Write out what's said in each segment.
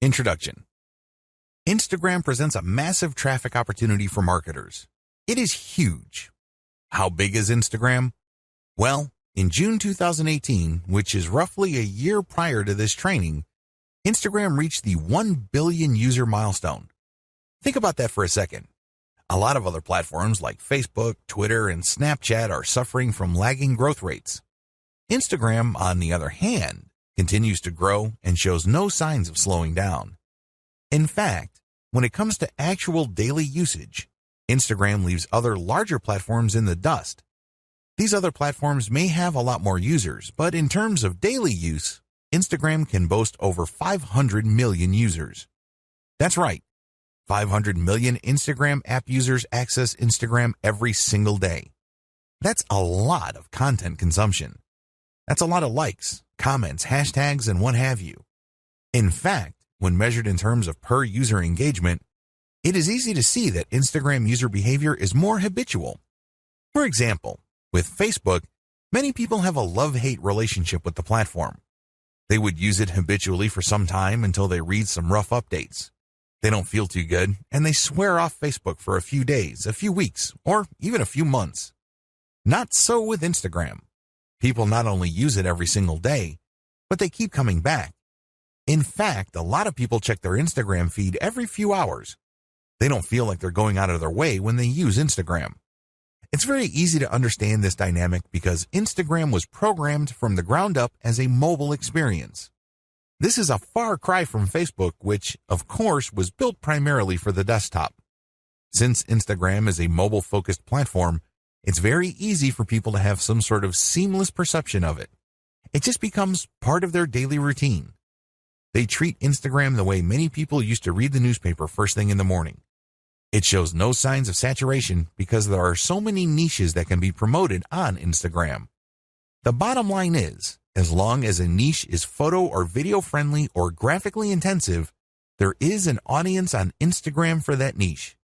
Introduction. Instagram presents a massive traffic opportunity for marketers. It is huge. How big is Instagram? Well, in June 2018, which is roughly a year prior to this training, Instagram reached the 1 billion user milestone. Think about that for a second. A lot of other platforms like Facebook, Twitter, and Snapchat are suffering from lagging growth rates. Instagram, on the other hand, continues to grow and shows no signs of slowing down. In fact, when it comes to actual daily usage, Instagram leaves other larger platforms in the dust. These other platforms may have a lot more users, but in terms of daily use, Instagram can boast over 500 million users. That's right, 500 million Instagram app users access Instagram every single day. That's a lot of content consumption. That's a lot of likes, comments, hashtags, and what have you. In fact, when measured in terms of per user engagement, it is easy to see that Instagram user behavior is more habitual. For example, with Facebook, many people have a love-hate relationship with the platform. They would use it habitually for some time until they read some rough updates. They don't feel too good, and they swear off Facebook for a few days, a few weeks, or even a few months. Not so with Instagram. People not only use it every single day, but they keep coming back. In fact, a lot of people check their Instagram feed every few hours. They don't feel like they're going out of their way when they use Instagram. It's very easy to understand this dynamic because Instagram was programmed from the ground up as a mobile experience. This is a far cry from Facebook, which, of course, was built primarily for the desktop. Since Instagram is a mobile-focused platform, it's very easy for people to have some sort of seamless perception of it. It just becomes part of their daily routine. They treat Instagram the way many people used to read the newspaper first thing in the morning. It shows no signs of saturation because there are so many niches that can be promoted on Instagram. The bottom line is, as long as a niche is photo or video friendly or graphically intensive, there is an audience on Instagram for that niche.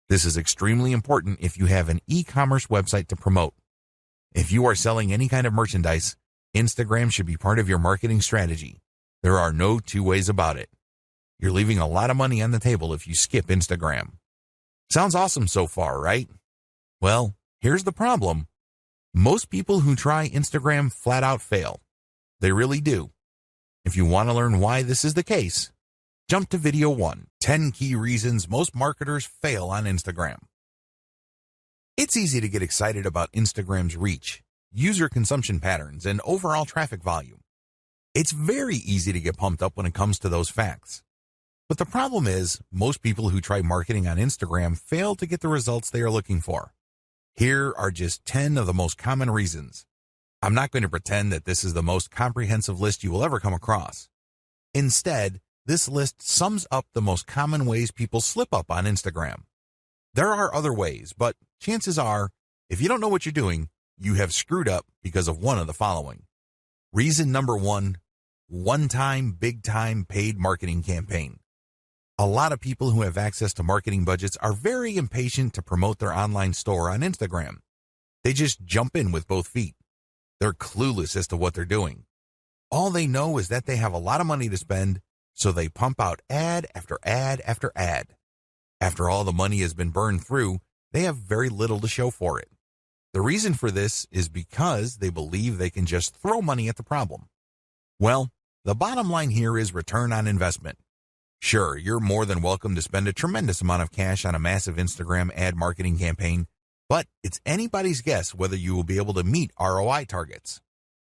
This is extremely important if you have an e-commerce website to promote. If you are selling any kind of merchandise, Instagram should be part of your marketing strategy. There are no two ways about it. You're leaving a lot of money on the table if you skip Instagram. Sounds awesome so far, right? Well, here's the problem. Most people who try Instagram flat out fail. They really do. If you want to learn why this is the case, jump to video 1, 10 key reasons most marketers fail on Instagram. It's easy to get excited about Instagram's reach, user consumption patterns, and overall traffic volume. It's very easy to get pumped up when it comes to those facts. But the problem is, most people who try marketing on Instagram fail to get the results they are looking for. Here are just 10 of the most common reasons. I'm not going to pretend that this is the most comprehensive list you will ever come across. Instead, this list sums up the most common ways people slip up on Instagram. There are other ways, but chances are, if you don't know what you're doing, you have screwed up because of one of the following. Reason number 1, one-time, big-time paid marketing campaign. A lot of people who have access to marketing budgets are very impatient to promote their online store on Instagram. They just jump in with both feet. They're clueless as to what they're doing. All they know is that they have a lot of money to spend, so they pump out ad after ad after ad. After all the money has been burned through, they have very little to show for it. The reason for this is because they believe they can just throw money at the problem. Well, the bottom line here is return on investment. Sure, you're more than welcome to spend a tremendous amount of cash on a massive Instagram ad marketing campaign, but it's anybody's guess whether you will be able to meet ROI targets.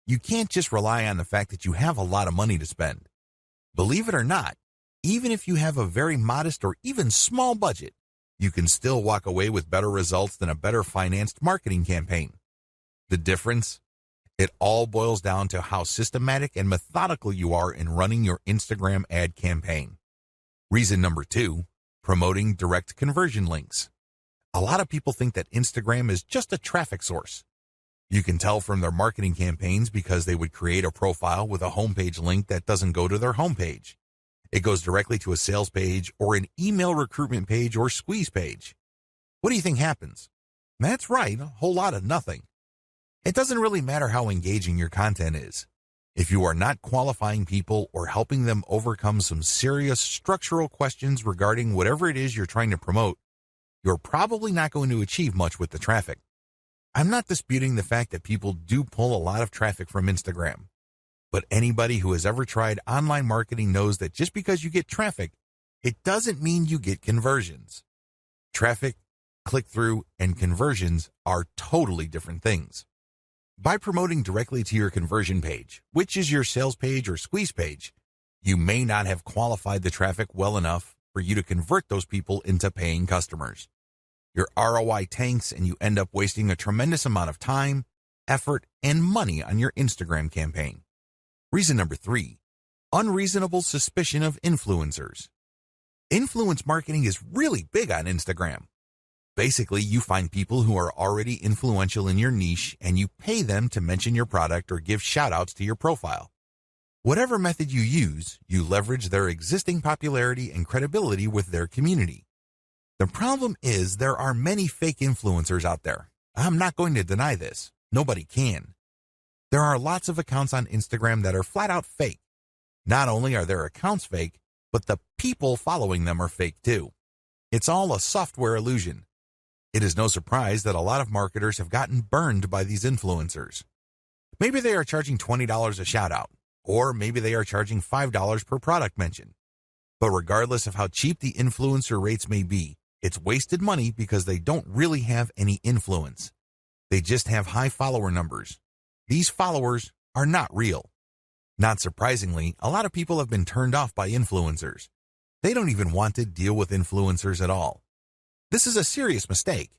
You can't just rely on the fact that you have a lot of money to spend. Believe it or not, even if you have a very modest or even small budget, you can still walk away with better results than a better financed marketing campaign. The difference? It all boils down to how systematic and methodical you are in running your Instagram ad campaign. Reason number 2, promoting direct conversion links. A lot of people think that Instagram is just a traffic source. You can tell from their marketing campaigns because they would create a profile with a homepage link that doesn't go to their homepage. It goes directly to a sales page or an email recruitment page or squeeze page. What do you think happens? That's right, a whole lot of nothing. It doesn't really matter how engaging your content is. If you are not qualifying people or helping them overcome some serious structural questions regarding whatever it is you're trying to promote, you're probably not going to achieve much with the traffic. I'm not disputing the fact that people do pull a lot of traffic from Instagram, but anybody who has ever tried online marketing knows that just because you get traffic, it doesn't mean you get conversions. Traffic, click-through, and conversions are totally different things. By promoting directly to your conversion page, which is your sales page or squeeze page, you may not have qualified the traffic well enough for you to convert those people into paying customers. Your ROI tanks and you end up wasting a tremendous amount of time, effort, and money on your Instagram campaign. Reason number 3, unreasonable suspicion of influencers. Influence marketing is really big on Instagram. Basically, you find people who are already influential in your niche and you pay them to mention your product or give shout-outs to your profile. Whatever method you use, you leverage their existing popularity and credibility with their community. The problem is there are many fake influencers out there. I'm not going to deny this. Nobody can. There are lots of accounts on Instagram that are flat out fake. Not only are their accounts fake, but the people following them are fake too. It's all a software illusion. It is no surprise that a lot of marketers have gotten burned by these influencers. Maybe they are charging $20 a shout out, or maybe they are charging $5 per product mention. But regardless of how cheap the influencer rates may be, it's wasted money because they don't really have any influence. They just have high follower numbers. These followers are not real. Not surprisingly, a lot of people have been turned off by influencers. They don't even want to deal with influencers at all. This is a serious mistake.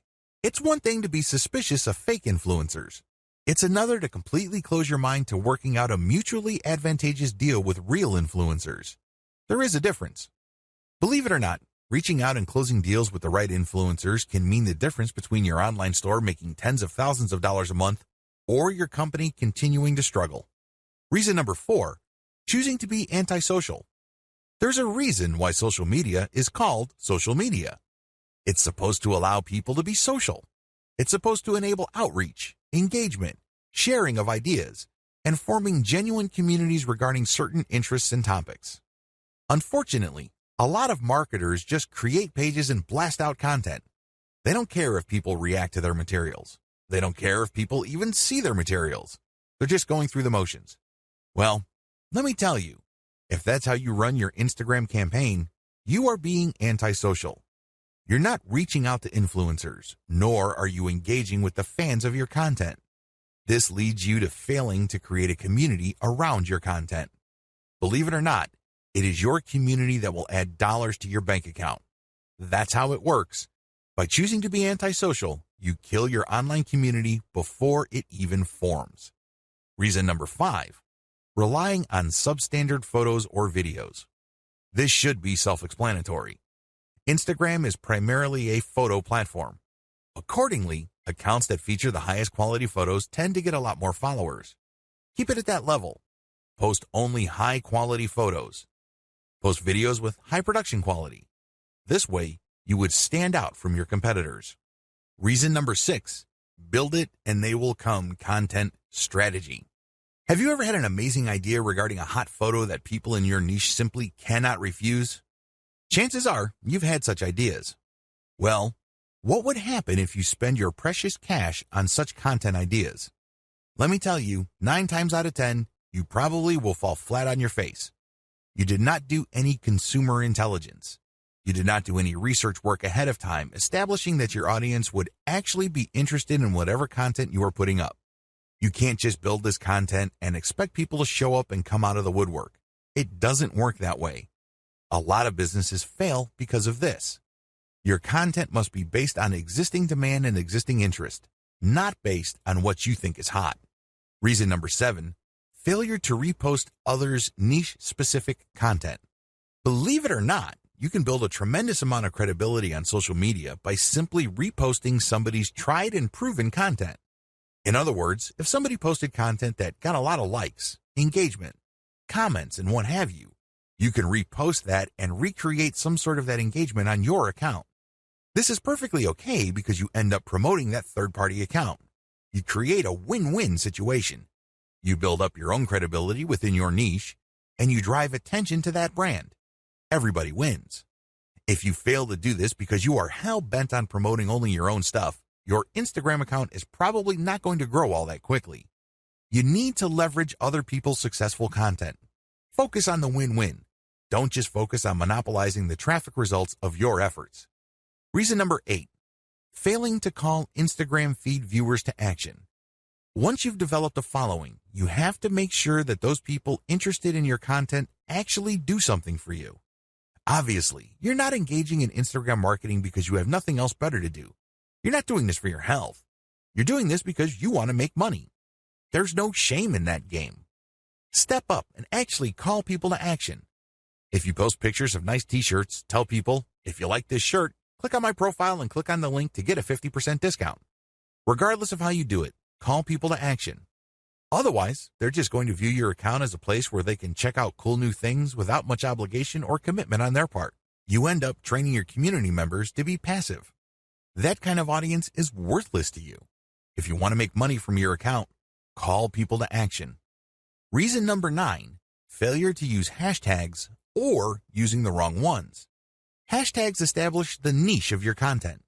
It's one thing to be suspicious of fake influencers. It's another to completely close your mind to working out a mutually advantageous deal with real influencers. There is a difference. Believe it or not, reaching out and closing deals with the right influencers can mean the difference between your online store making tens of thousands of dollars a month or your company continuing to struggle. Reason number 4, choosing to be antisocial. There's a reason why social media is called social media. It's supposed to allow people to be social. It's supposed to enable outreach, engagement, sharing of ideas, and forming genuine communities regarding certain interests and topics. Unfortunately, a lot of marketers just create pages and blast out content. They don't care if people react to their materials. They don't care if people even see their materials. They're just going through the motions. Well, let me tell you, if that's how you run your Instagram campaign, you are being antisocial. You're not reaching out to influencers, nor are you engaging with the fans of your content. This leads you to failing to create a community around your content. Believe it or not, it is your community that will add dollars to your bank account. That's how it works. By choosing to be antisocial, you kill your online community before it even forms. Reason number 5, relying on substandard photos or videos. This should be self-explanatory. Instagram is primarily a photo platform. Accordingly, accounts that feature the highest quality photos tend to get a lot more followers. Keep it at that level. Post only high quality photos. Post videos with high production quality. This way, you would stand out from your competitors. Reason number 6, build it and they will come content strategy. Have you ever had an amazing idea regarding a hot photo that people in your niche simply cannot refuse? Chances are you've had such ideas. Well, what would happen if you spend your precious cash on such content ideas? Let me tell you, 9 times out of 10, you probably will fall flat on your face. You did not do any consumer intelligence. You did not do any research work ahead of time establishing that your audience would actually be interested in whatever content you are putting up. You can't just build this content and expect people to show up and come out of the woodwork. It doesn't work that way. A lot of businesses fail because of this. Your content must be based on existing demand and existing interest, not based on what you think is hot. Reason number 7, failure to repost others' niche-specific content. Believe it or not, you can build a tremendous amount of credibility on social media by simply reposting somebody's tried and proven content. In other words, if somebody posted content that got a lot of likes, engagement, comments, and what have you, you can repost that and recreate some sort of that engagement on your account. This is perfectly okay because you end up promoting that third-party account. You create a win-win situation. You build up your own credibility within your niche, and you drive attention to that brand. Everybody wins. If you fail to do this because you are hell-bent on promoting only your own stuff, your Instagram account is probably not going to grow all that quickly. You need to leverage other people's successful content. Focus on the win-win. Don't just focus on monopolizing the traffic results of your efforts. Reason number 8, failing to call Instagram feed viewers to action. Once you've developed a following, you have to make sure that those people interested in your content actually do something for you. Obviously, you're not engaging in Instagram marketing because you have nothing else better to do. You're not doing this for your health. You're doing this because you want to make money. There's no shame in that game. Step up and actually call people to action. If you post pictures of nice t-shirts, tell people, if you like this shirt, click on my profile and click on the link to get a 50% discount. Regardless of how you do it, call people to action. Otherwise, they're just going to view your account as a place where they can check out cool new things without much obligation or commitment on their part. You end up training your community members to be passive. That kind of audience is worthless to you. If you want to make money from your account, call people to action. Reason number 9, failure to use hashtags or using the wrong ones. Hashtags establish the niche of your content.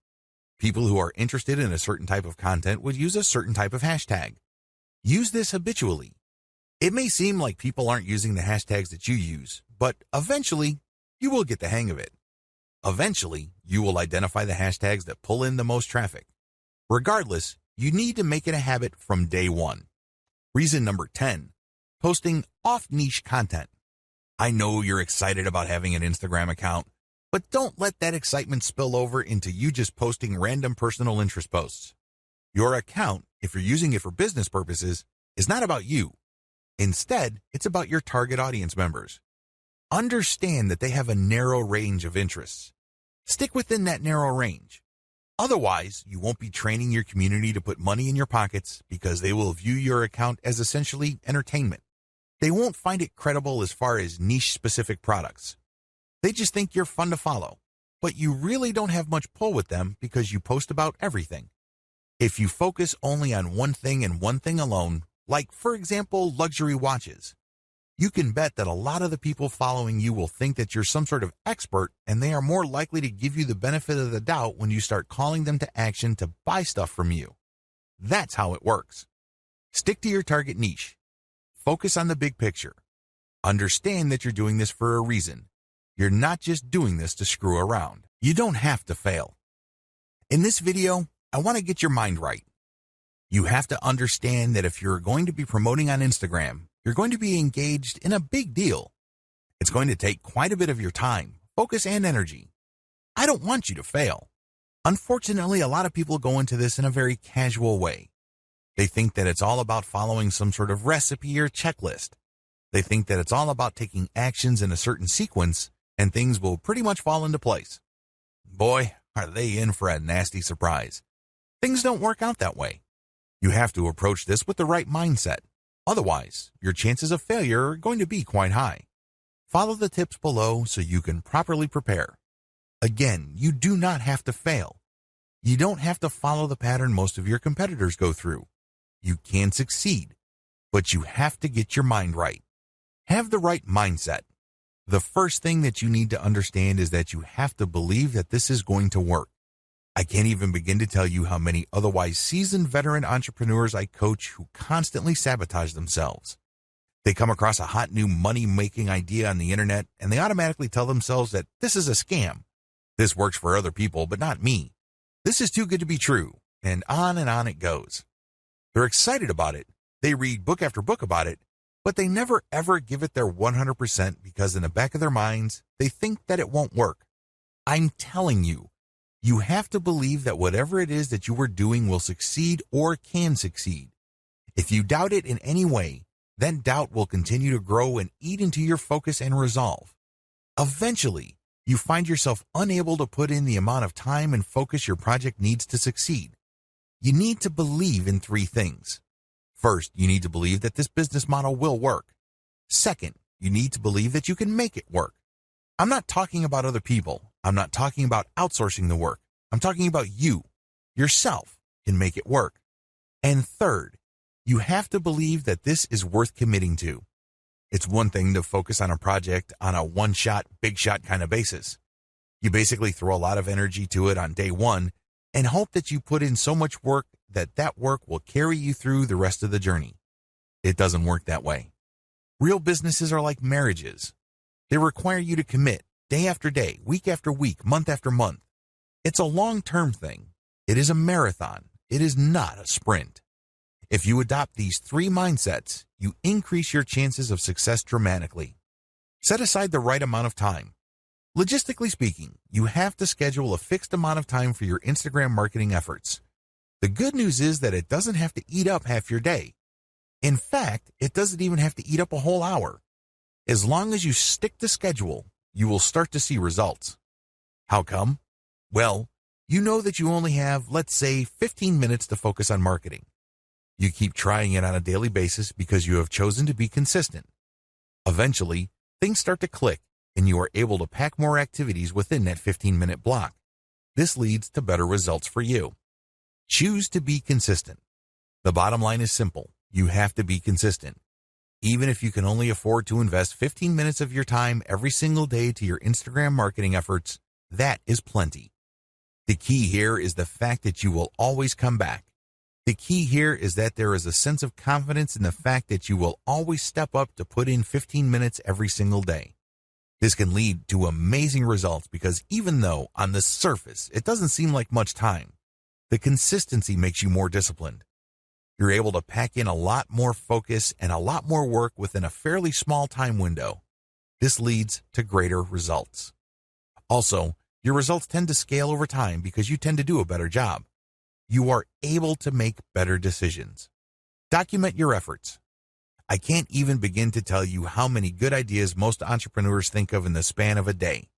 People who are interested in a certain type of content would use a certain type of hashtag. Use this habitually. It may seem like people aren't using the hashtags that you use, but eventually, you will get the hang of it. Eventually, you will identify the hashtags that pull in the most traffic. Regardless, you need to make it a habit from day one. Reason number 10, posting off-niche content. I know you're excited about having an Instagram account, but don't let that excitement spill over into you just posting random personal interest posts. Your account, if you're using it for business purposes, is not about you. Instead, it's about your target audience members. Understand that they have a narrow range of interests. Stick within that narrow range. Otherwise, you won't be training your community to put money in your pockets because they will view your account as essentially entertainment. They won't find it credible as far as niche-specific products. They just think you're fun to follow, but you really don't have much pull with them because you post about everything. If you focus only on one thing and one thing alone, like, for example, luxury watches, you can bet that a lot of the people following you will think that you're some sort of expert, and they are more likely to give you the benefit of the doubt when you start calling them to action to buy stuff from you. That's how it works. Stick to your target niche. Focus on the big picture. Understand that you're doing this for a reason. You're not just doing this to screw around. You don't have to fail. In this video, I want to get your mind right. You have to understand that if you're going to be promoting on Instagram, you're going to be engaged in a big deal. It's going to take quite a bit of your time, focus, and energy. I don't want you to fail. Unfortunately, a lot of people go into this in a very casual way. They think that it's all about following some sort of recipe or checklist. They think that it's all about taking actions in a certain sequence and things will pretty much fall into place. Boy, are they in for a nasty surprise. Things don't work out that way. You have to approach this with the right mindset. Otherwise, your chances of failure are going to be quite high. Follow the tips below so you can properly prepare. Again, you do not have to fail. You don't have to follow the pattern most of your competitors go through. You can succeed, but you have to get your mind right. Have the right mindset. The first thing that you need to understand is that you have to believe that this is going to work. I can't even begin to tell you how many otherwise seasoned veteran entrepreneurs I coach who constantly sabotage themselves. They come across a hot new money-making idea on the internet and they automatically tell themselves that this is a scam. This works for other people, but not me. This is too good to be true, and on it goes. They're excited about it. They read book after book about it, but they never ever give it their 100% because in the back of their minds, they think that it won't work. I'm telling you, you have to believe that whatever it is that you are doing will succeed or can succeed. If you doubt it in any way, then doubt will continue to grow and eat into your focus and resolve. Eventually, you find yourself unable to put in the amount of time and focus your project needs to succeed. You need to believe in 3 things. First, you need to believe that this business model will work. Second, you need to believe that you can make it work. I'm not talking about other people. I'm not talking about outsourcing the work. I'm talking about you, yourself, can make it work. And third, You have to believe that this is worth committing to. It's one thing to focus on a project on a one-shot, big-shot kind of basis. You basically throw a lot of energy to it on day one and hope that you put in so much work that that work will carry you through the rest of the journey. It doesn't work that way. Real businesses are like marriages. They require you to commit day after day, week after week, month after month. It's a long-term thing. It is a marathon. It is not a sprint. If you adopt these 3 mindsets, you increase your chances of success dramatically. Set aside the right amount of time. Logistically speaking, you have to schedule a fixed amount of time for your Instagram marketing efforts. The good news is that it doesn't have to eat up half your day. In fact, it doesn't even have to eat up a whole hour. As long as you stick to schedule, you will start to see results. How come? Well, you know that you only have, let's say, 15 minutes to focus on marketing. You keep trying it on a daily basis because you have chosen to be consistent. Eventually, things start to click and you are able to pack more activities within that 15-minute block. This leads to better results for you. Choose to be consistent. The bottom line is simple. You have to be consistent. Even if you can only afford to invest 15 minutes of your time every single day to your Instagram marketing efforts, that is plenty. The key here is the fact that you will always come back. The key here is that there is a sense of confidence in the fact that you will always step up to put in 15 minutes every single day. This can lead to amazing results because even though on the surface it doesn't seem like much time, the consistency makes you more disciplined. You're able to pack in a lot more focus and a lot more work within a fairly small time window. This leads to greater results. Also, your results tend to scale over time because you tend to do a better job. You are able to make better decisions. Document your efforts. I can't even begin to tell you how many good ideas most entrepreneurs think of in the span of a day.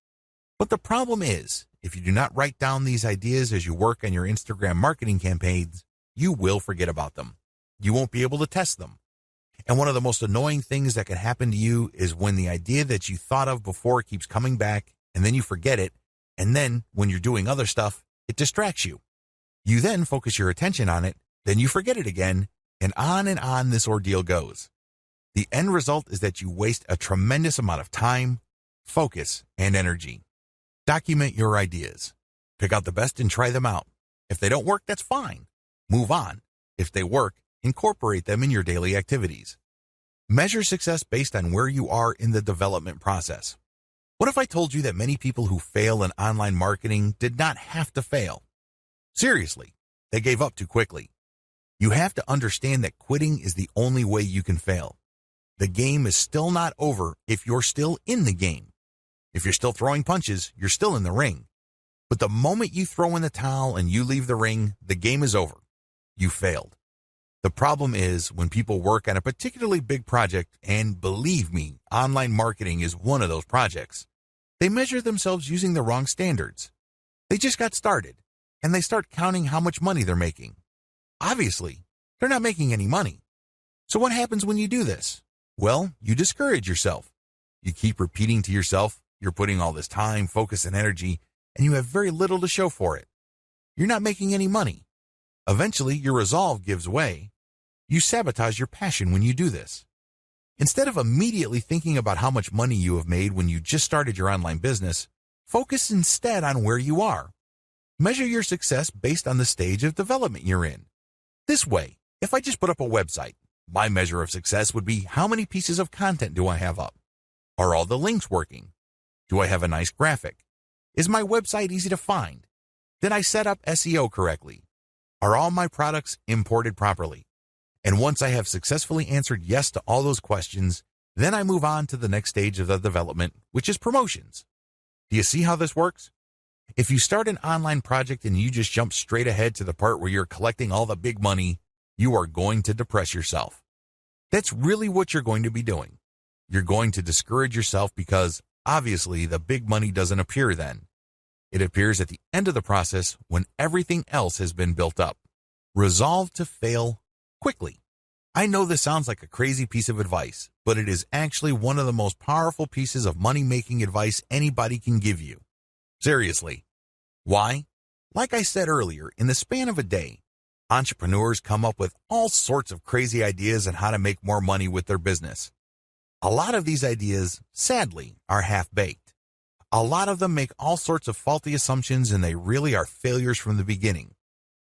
But the problem is, if you do not write down these ideas as you work on your Instagram marketing campaigns, you will forget about them. You won't be able to test them. And one of the most annoying things that can happen to you is when the idea that you thought of before keeps coming back, and then you forget it, and then when you're doing other stuff, it distracts you. You then focus your attention on it, then you forget it again, and on this ordeal goes. The end result is that you waste a tremendous amount of time, focus, and energy. Document your ideas. Pick out the best and try them out. If they don't work, that's fine. Move on. If they work, incorporate them in your daily activities. Measure success based on where you are in the development process. What if I told you that many people who fail in online marketing did not have to fail? Seriously, they gave up too quickly. You have to understand that quitting is the only way you can fail. The game is still not over if you're still in the game. If you're still throwing punches, you're still in the ring. But the moment you throw in the towel and you leave the ring, the game is over. You failed. The problem is when people work on a particularly big project, and believe me, online marketing is one of those projects, they measure themselves using the wrong standards. They just got started, and they start counting how much money they're making. Obviously, they're not making any money. So what happens when you do this? Well, you discourage yourself. You keep repeating to yourself, you're putting all this time, focus, and energy, and you have very little to show for it. You're not making any money. Eventually, your resolve gives way. You sabotage your passion when you do this. Instead of immediately thinking about how much money you have made when you just started your online business, focus instead on where you are. Measure your success based on the stage of development you're in. This way, if I just put up a website, my measure of success would be how many pieces of content do I have up? Are all the links working? Do I have a nice graphic? Is my website easy to find? Did I set up SEO correctly? Are all my products imported properly? And once I have successfully answered yes to all those questions, then I move on to the next stage of the development, which is promotions. Do you see how this works? If you start an online project and you just jump straight ahead to the part where you're collecting all the big money, you are going to depress yourself. That's really what you're going to be doing. You're going to discourage yourself because, obviously, the big money doesn't appear then. It appears at the end of the process when everything else has been built up. Resolve to fail quickly. I know this sounds like a crazy piece of advice, but it is actually one of the most powerful pieces of money-making advice anybody can give you. Seriously. Why? Like I said earlier, in the span of a day, Entrepreneurs come up with all sorts of crazy ideas on how to make more money with their business. A lot of these ideas, sadly, are half-baked. A lot of them make all sorts of faulty assumptions and they really are failures from the beginning.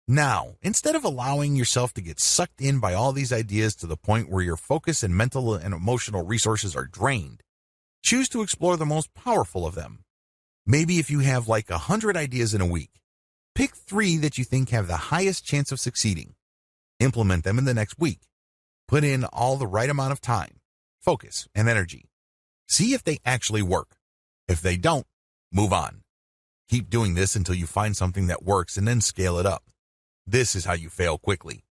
Now, instead of allowing yourself to get sucked in by all these ideas to the point where your focus and mental and emotional resources are drained, choose to explore the most powerful of them. Maybe if you have like 100 ideas in a week, pick 3 that you think have the highest chance of succeeding. Implement them in the next week. Put in all the right amount of time, focus, and energy. See if they actually work. If they don't, move on. Keep doing this until you find something that works and then scale it up. This is how you fail quickly.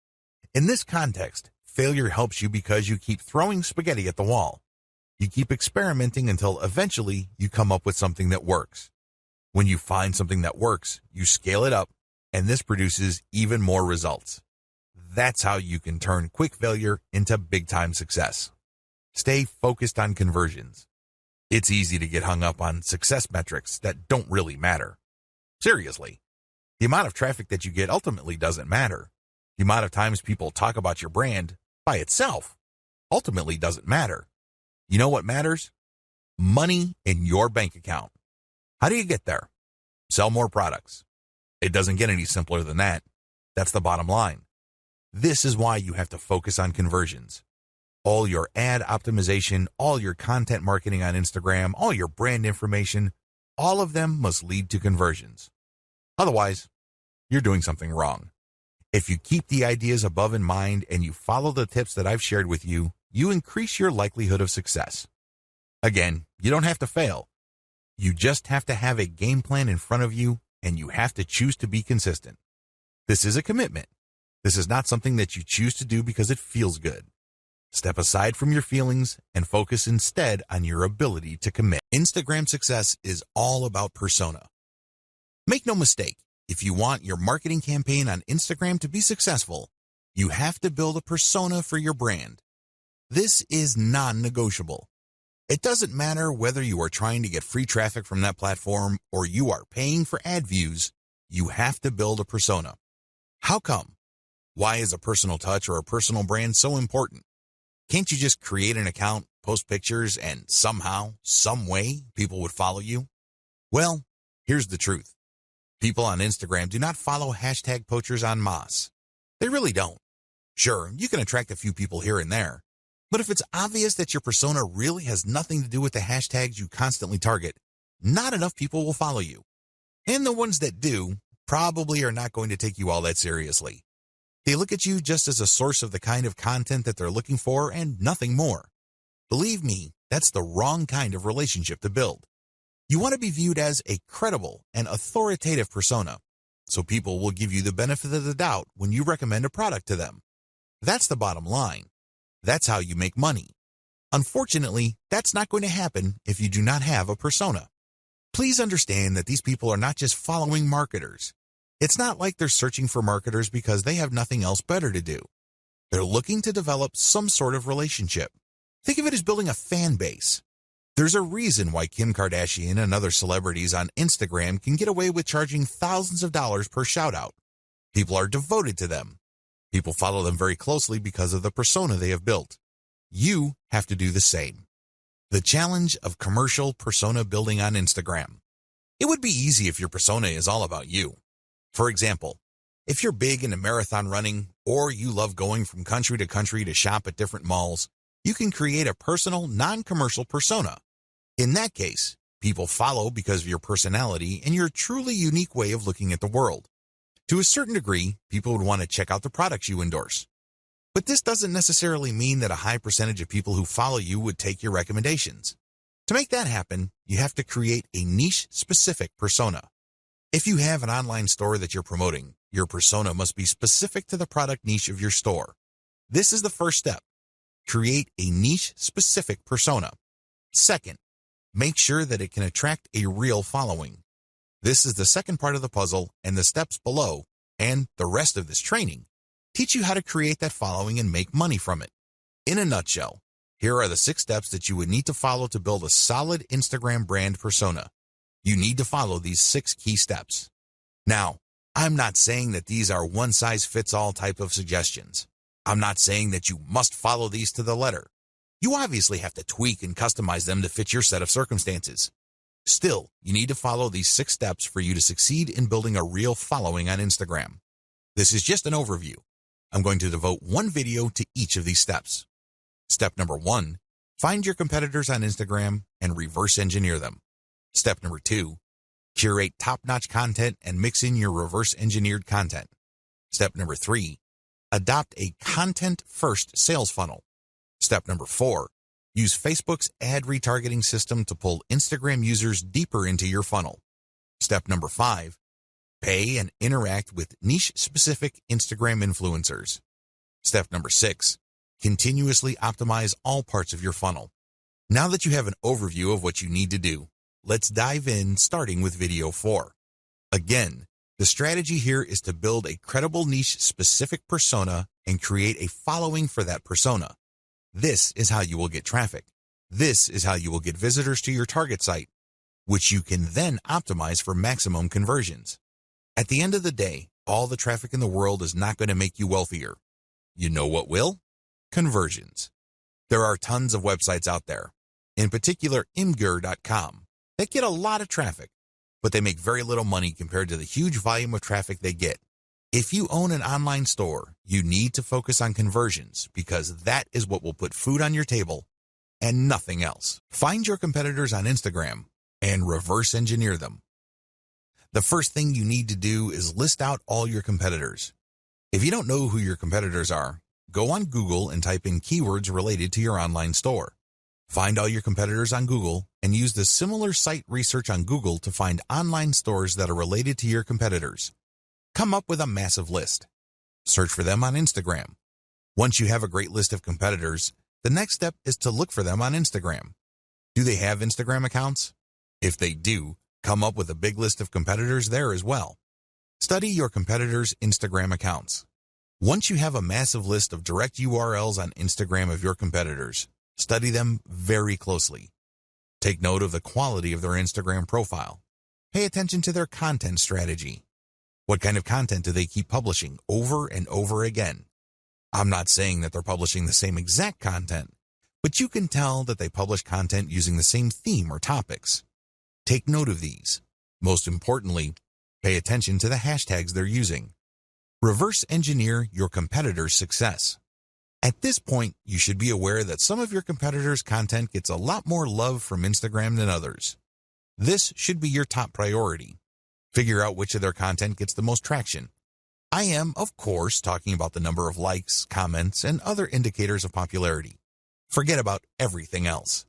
In this context, failure helps you because you keep throwing spaghetti at the wall. You keep experimenting until eventually you come up with something that works. When you find something that works, you scale it up, and this produces even more results. That's how you can turn quick failure into big-time success. Stay focused on conversions. It's easy to get hung up on success metrics that don't really matter. Seriously, the amount of traffic that you get ultimately doesn't matter. The amount of times people talk about your brand by itself ultimately doesn't matter. You know what matters? Money in your bank account. How do you get there? Sell more products. It doesn't get any simpler than that. That's the bottom line. This is why you have to focus on conversions. All your ad optimization, all your content marketing on Instagram, all your brand information, all of them must lead to conversions. Otherwise, you're doing something wrong. If you keep the ideas above in mind and you follow the tips that I've shared with you, you increase your likelihood of success. Again, you don't have to fail. You just have to have a game plan in front of you, and you have to choose to be consistent. This is a commitment. This is not something that you choose to do because it feels good. Step aside from your feelings and focus instead on your ability to commit. Instagram success is all about persona. Make no mistake, if you want your marketing campaign on Instagram to be successful, you have to build a persona for your brand. This is non-negotiable. It doesn't matter whether you are trying to get free traffic from that platform or you are paying for ad views, you have to build a persona. How come? Why is a personal touch or a personal brand so important? Can't you just create an account, post pictures, and somehow, some way, people would follow you? Well, here's the truth. People on Instagram do not follow hashtag poachers en masse. They really don't. Sure, you can attract a few people here and there, but if it's obvious that your persona really has nothing to do with the hashtags you constantly target, not enough people will follow you. And the ones that do probably are not going to take you all that seriously. They look at you just as a source of the kind of content that they're looking for and nothing more. Believe me, that's the wrong kind of relationship to build. You want to be viewed as a credible and authoritative persona, so people will give you the benefit of the doubt when you recommend a product to them. That's the bottom line. That's how you make money. Unfortunately, that's not going to happen if you do not have a persona. Please understand that these people are not just following marketers. It's not like they're searching for marketers because they have nothing else better to do. They're looking to develop some sort of relationship. Think of it as building a fan base. There's a reason why Kim Kardashian and other celebrities on Instagram can get away with charging thousands of dollars per shout-out. People are devoted to them. People follow them very closely because of the persona they have built. You have to do the same. The challenge of commercial persona building on Instagram. It would be easy if your persona is all about you. For example, if you're big into marathon running or you love going from country to country to shop at different malls, you can create a personal, non-commercial persona. In that case, people follow because of your personality and your truly unique way of looking at the world. To a certain degree, people would want to check out the products you endorse. But this doesn't necessarily mean that a high percentage of people who follow you would take your recommendations. To make that happen, you have to create a niche-specific persona. If you have an online store that you're promoting, your persona must be specific to the product niche of your store. This is the first step. Create a niche-specific persona. Second, make sure that it can attract a real following. This is the second part of the puzzle, and the steps below, and the rest of this training, teach you how to create that following and make money from it. In a nutshell, here are the 6 steps that you would need to follow to build a solid Instagram brand persona. You need to follow these 6 key steps. Now, I'm not saying that these are one-size-fits-all type of suggestions. I'm not saying that you must follow these to the letter. You obviously have to tweak and customize them to fit your set of circumstances. Still, you need to follow these 6 steps for you to succeed in building a real following on Instagram. This is just an overview. I'm going to devote one video to each of these steps. Step number 1, find your competitors on Instagram and reverse engineer them. Step number 2, curate top-notch content and mix in your reverse engineered content. Step number 3, adopt a content-first sales funnel. Step number 4, use Facebook's ad retargeting system to pull Instagram users deeper into your funnel. Step number 5, pay and interact with niche-specific Instagram influencers. Step number 6, continuously optimize all parts of your funnel. Now that you have an overview of what you need to do, let's dive in, starting with video 4. Again, the strategy here is to build a credible niche-specific persona and create a following for that persona. This is how you will get traffic. This is how you will get visitors to your target site, which you can then optimize for maximum conversions. At the end of the day, all the traffic in the world is not going to make you wealthier. You know what will? Conversions. There are tons of websites out there, in particular Imgur.com, that get a lot of traffic, but they make very little money compared to the huge volume of traffic they get. If you own an online store, you need to focus on conversions because that is what will put food on your table and nothing else. Find your competitors on Instagram and reverse engineer them. The first thing you need to do is list out all your competitors. If you don't know who your competitors are, go on Google and type in keywords related to your online store. Find all your competitors on Google and use the similar site research on Google to find online stores that are related to your competitors. Come up with a massive list. Search for them on Instagram. Once you have a great list of competitors, the next step is to look for them on Instagram. Do they have Instagram accounts? If they do, come up with a big list of competitors there as well. Study your competitors' Instagram accounts. Once you have a massive list of direct URLs on Instagram of your competitors, study them very closely. Take note of the quality of their Instagram profile. Pay attention to their content strategy. What kind of content do they keep publishing over and over again? I'm not saying that they're publishing the same exact content, but you can tell that they publish content using the same theme or topics. Take note of these. Most importantly, pay attention to the hashtags they're using. Reverse engineer your competitors' success. At this point, you should be aware that some of your competitors' content gets a lot more love from Instagram than others. This should be your top priority. Figure out which of their content gets the most traction. I am, of course, talking about the number of likes, comments, and other indicators of popularity. Forget about everything else.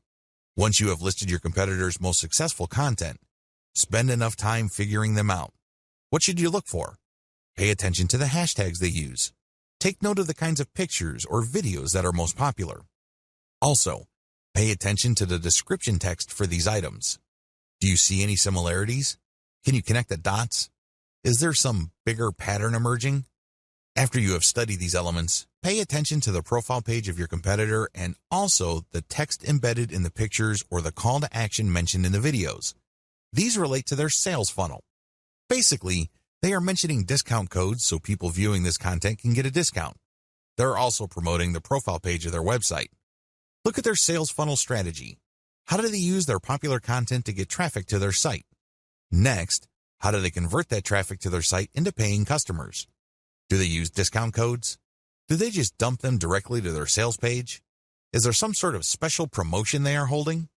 Once you have listed your competitors' most successful content, spend enough time figuring them out. What should you look for? Pay attention to the hashtags they use. Take note of the kinds of pictures or videos that are most popular. Also, pay attention to the description text for these items. Do you see any similarities? Can you connect the dots? Is there some bigger pattern emerging? After you have studied these elements, pay attention to the profile page of your competitor and also the text embedded in the pictures or the call to action mentioned in the videos. These relate to their sales funnel. Basically, they are mentioning discount codes so people viewing this content can get a discount. They're also promoting the profile page of their website. Look at their sales funnel strategy. How do they use their popular content to get traffic to their site? Next, how do they convert that traffic to their site into paying customers? Do they use discount codes? Do they just dump them directly to their sales page? Is there some sort of special promotion they are holding?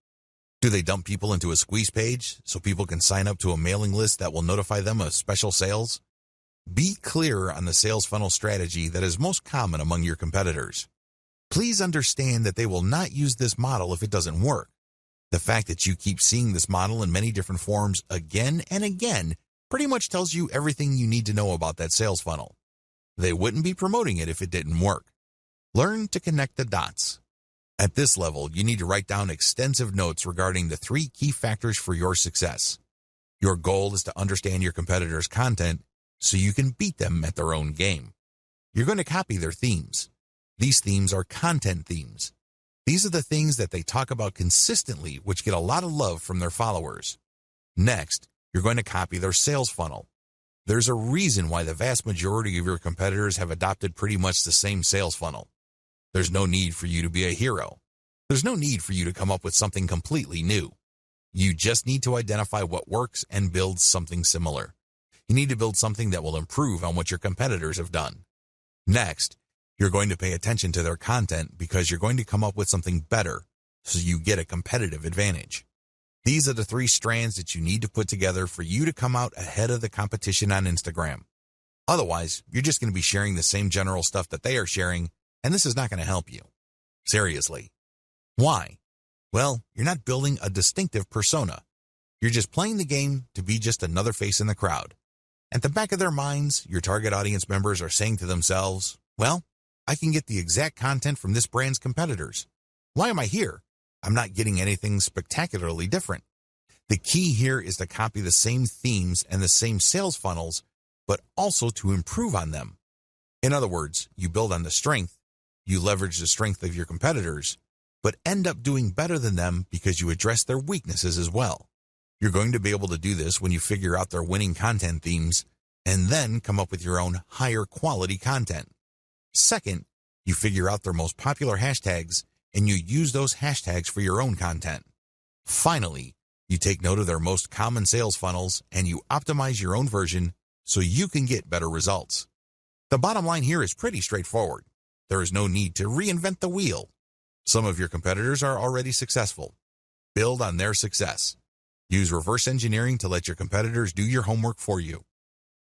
Do they dump people into a squeeze page so people can sign up to a mailing list that will notify them of special sales? Be clear on the sales funnel strategy that is most common among your competitors. Please understand that they will not use this model if it doesn't work. The fact that you keep seeing this model in many different forms again and again pretty much tells you everything you need to know about that sales funnel. They wouldn't be promoting it if it didn't work. Learn to connect the dots. At this level, you need to write down extensive notes regarding the 3 key factors for your success. Your goal is to understand your competitors' content so you can beat them at their own game. You're going to copy their themes. These themes are content themes. These are the things that they talk about consistently, which get a lot of love from their followers. Next, you're going to copy their sales funnel. There's a reason why the vast majority of your competitors have adopted pretty much the same sales funnel. There's no need for you to be a hero. There's no need for you to come up with something completely new. You just need to identify what works and build something similar. You need to build something that will improve on what your competitors have done. Next, you're going to pay attention to their content because you're going to come up with something better so you get a competitive advantage. These are the 3 strands that you need to put together for you to come out ahead of the competition on Instagram. Otherwise, you're just going to be sharing the same general stuff that they are sharing, and this is not going to help you. Seriously. Why? Well, you're not building a distinctive persona. You're just playing the game to be just another face in the crowd. At the back of their minds, your target audience members are saying to themselves, well, I can get the exact content from this brand's competitors. Why am I here? I'm not getting anything spectacularly different. The key here is to copy the same themes and the same sales funnels, but also to improve on them. In other words, you build on the strength, you leverage the strength of your competitors, but end up doing better than them because you address their weaknesses as well. You're going to be able to do this when you figure out their winning content themes and then come up with your own higher quality content. Second, you figure out their most popular hashtags and you use those hashtags for your own content. Finally, you take note of their most common sales funnels and you optimize your own version so you can get better results. The bottom line here is pretty straightforward. There is no need to reinvent the wheel. Some of your competitors are already successful. Build on their success. Use reverse engineering to let your competitors do your homework for you.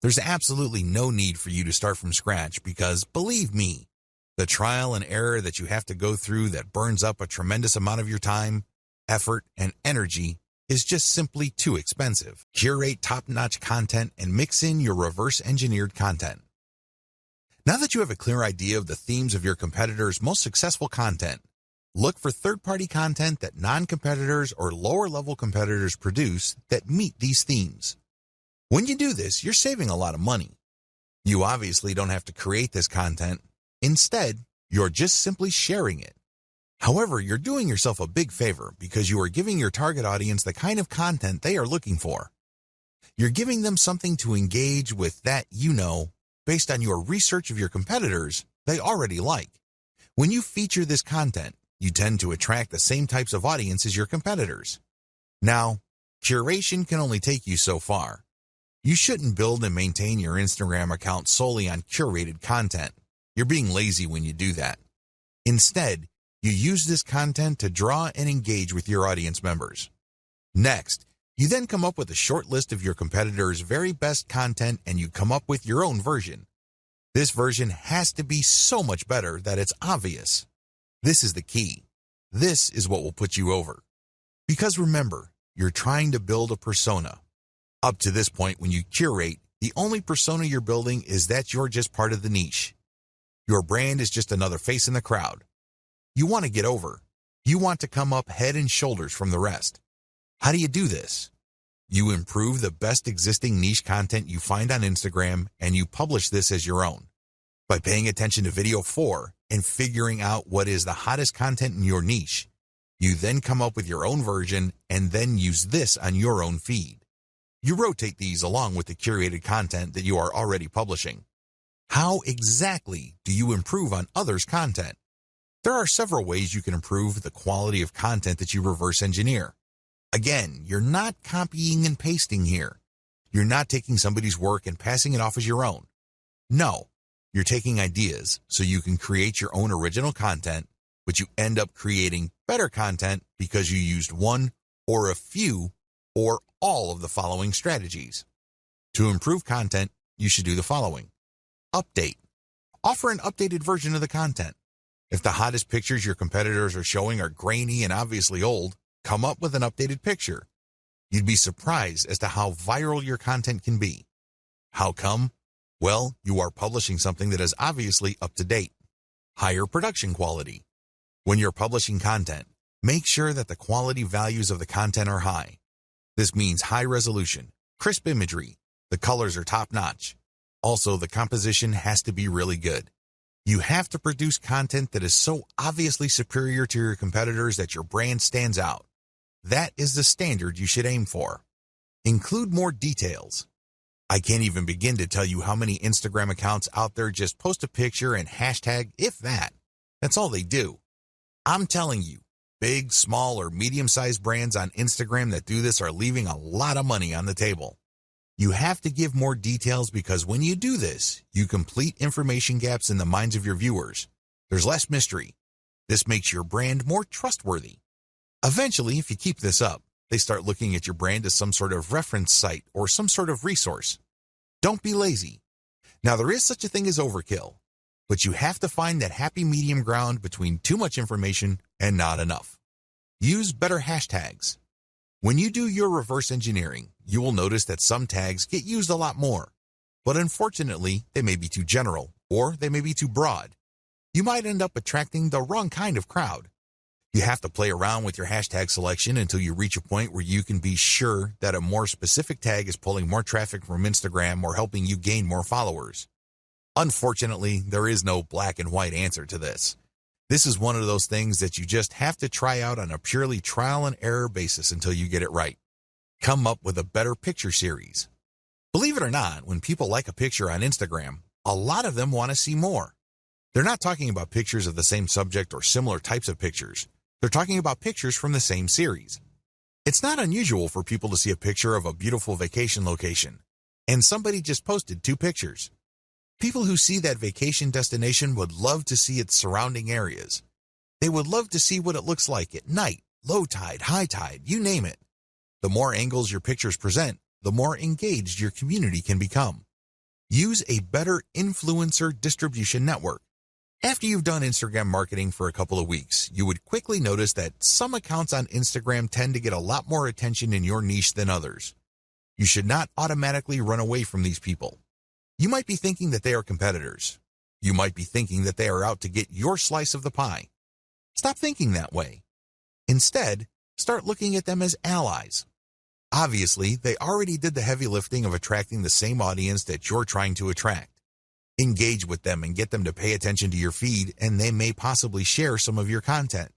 There's absolutely no need for you to start from scratch because, believe me, the trial and error that you have to go through that burns up a tremendous amount of your time, effort, and energy is just simply too expensive. Curate top-notch content and mix in your reverse-engineered content. Now that you have a clear idea of the themes of your competitors' most successful content, look for third-party content that non-competitors or lower-level competitors produce that meet these themes. When you do this, you're saving a lot of money. You obviously don't have to create this content. Instead, you're just simply sharing it. However, you're doing yourself a big favor because you are giving your target audience the kind of content they are looking for. You're giving them something to engage with that based on your research of your competitors, they already like. When you feature this content, you tend to attract the same types of audience as your competitors. Now, curation can only take you so far. You shouldn't build and maintain your Instagram account solely on curated content. You're being lazy when you do that. Instead, you use this content to draw and engage with your audience members. Next, you then come up with a short list of your competitors' very best content and you come up with your own version. This version has to be so much better that it's obvious. This is the key. This is what will put you over. Because remember, you're trying to build a persona. Up to this point, when you curate, the only persona you're building is that you're just part of the niche. Your brand is just another face in the crowd. You want to get over. You want to come up head and shoulders from the rest. How do you do this? You improve the best existing niche content you find on Instagram and you publish this as your own. By paying attention to video 4 and figuring out what is the hottest content in your niche, you then come up with your own version and then use this on your own feed. You rotate these along with the curated content that you are already publishing. How exactly do you improve on others' content? There are several ways you can improve the quality of content that you reverse engineer. Again, you're not copying and pasting here. You're not taking somebody's work and passing it off as your own. No, you're taking ideas so you can create your own original content, but you end up creating better content because you used one or a few or all of the following strategies. To improve content, you should do the following. Update. Offer an updated version of the content. If the hottest pictures your competitors are showing are grainy and obviously old, come up with an updated picture. You'd be surprised as to how viral your content can be. How come? Well, you are publishing something that is obviously up to date. Higher production quality. When you're publishing content, make sure that the quality values of the content are high. This means high resolution, crisp imagery, the colors are top-notch. Also, the composition has to be really good. You have to produce content that is so obviously superior to your competitors that your brand stands out. That is the standard you should aim for. Include more details. I can't even begin to tell you how many Instagram accounts out there just post a picture and hashtag, if that. That's all they do. I'm telling you, big, small, or medium-sized brands on Instagram that do this are leaving a lot of money on the table. You have to give more details because when you do this, you complete information gaps in the minds of your viewers. There's less mystery. This makes your brand more trustworthy. Eventually, if you keep this up, they start looking at your brand as some sort of reference site or some sort of resource. Don't be lazy. Now, there is such a thing as overkill, but you have to find that happy medium ground between too much information and not enough. Use better hashtags. When you do your reverse engineering, you will notice that some tags get used a lot more, but unfortunately, they may be too general or they may be too broad. You might end up attracting the wrong kind of crowd. You have to play around with your hashtag selection until you reach a point where you can be sure that a more specific tag is pulling more traffic from Instagram or helping you gain more followers. Unfortunately, there is no black and white answer to this. This is one of those things that you just have to try out on a purely trial and error basis until you get it right. Come up with a better picture series. Believe it or not, when people like a picture on Instagram, a lot of them want to see more. They're not talking about pictures of the same subject or similar types of pictures. They're talking about pictures from the same series. It's not unusual for people to see a picture of a beautiful vacation location, and somebody just posted 2 pictures. People who see that vacation destination would love to see its surrounding areas. They would love to see what it looks like at night, low tide, high tide, you name it. The more angles your pictures present, the more engaged your community can become. Use a better influencer distribution network. After you've done Instagram marketing for a couple of weeks, you would quickly notice that some accounts on Instagram tend to get a lot more attention in your niche than others. You should not automatically run away from these people. You might be thinking that they are competitors. You might be thinking that they are out to get your slice of the pie. Stop thinking that way. Instead, start looking at them as allies. Obviously, they already did the heavy lifting of attracting the same audience that you're trying to attract. Engage with them and get them to pay attention to your feed, and they may possibly share some of your content.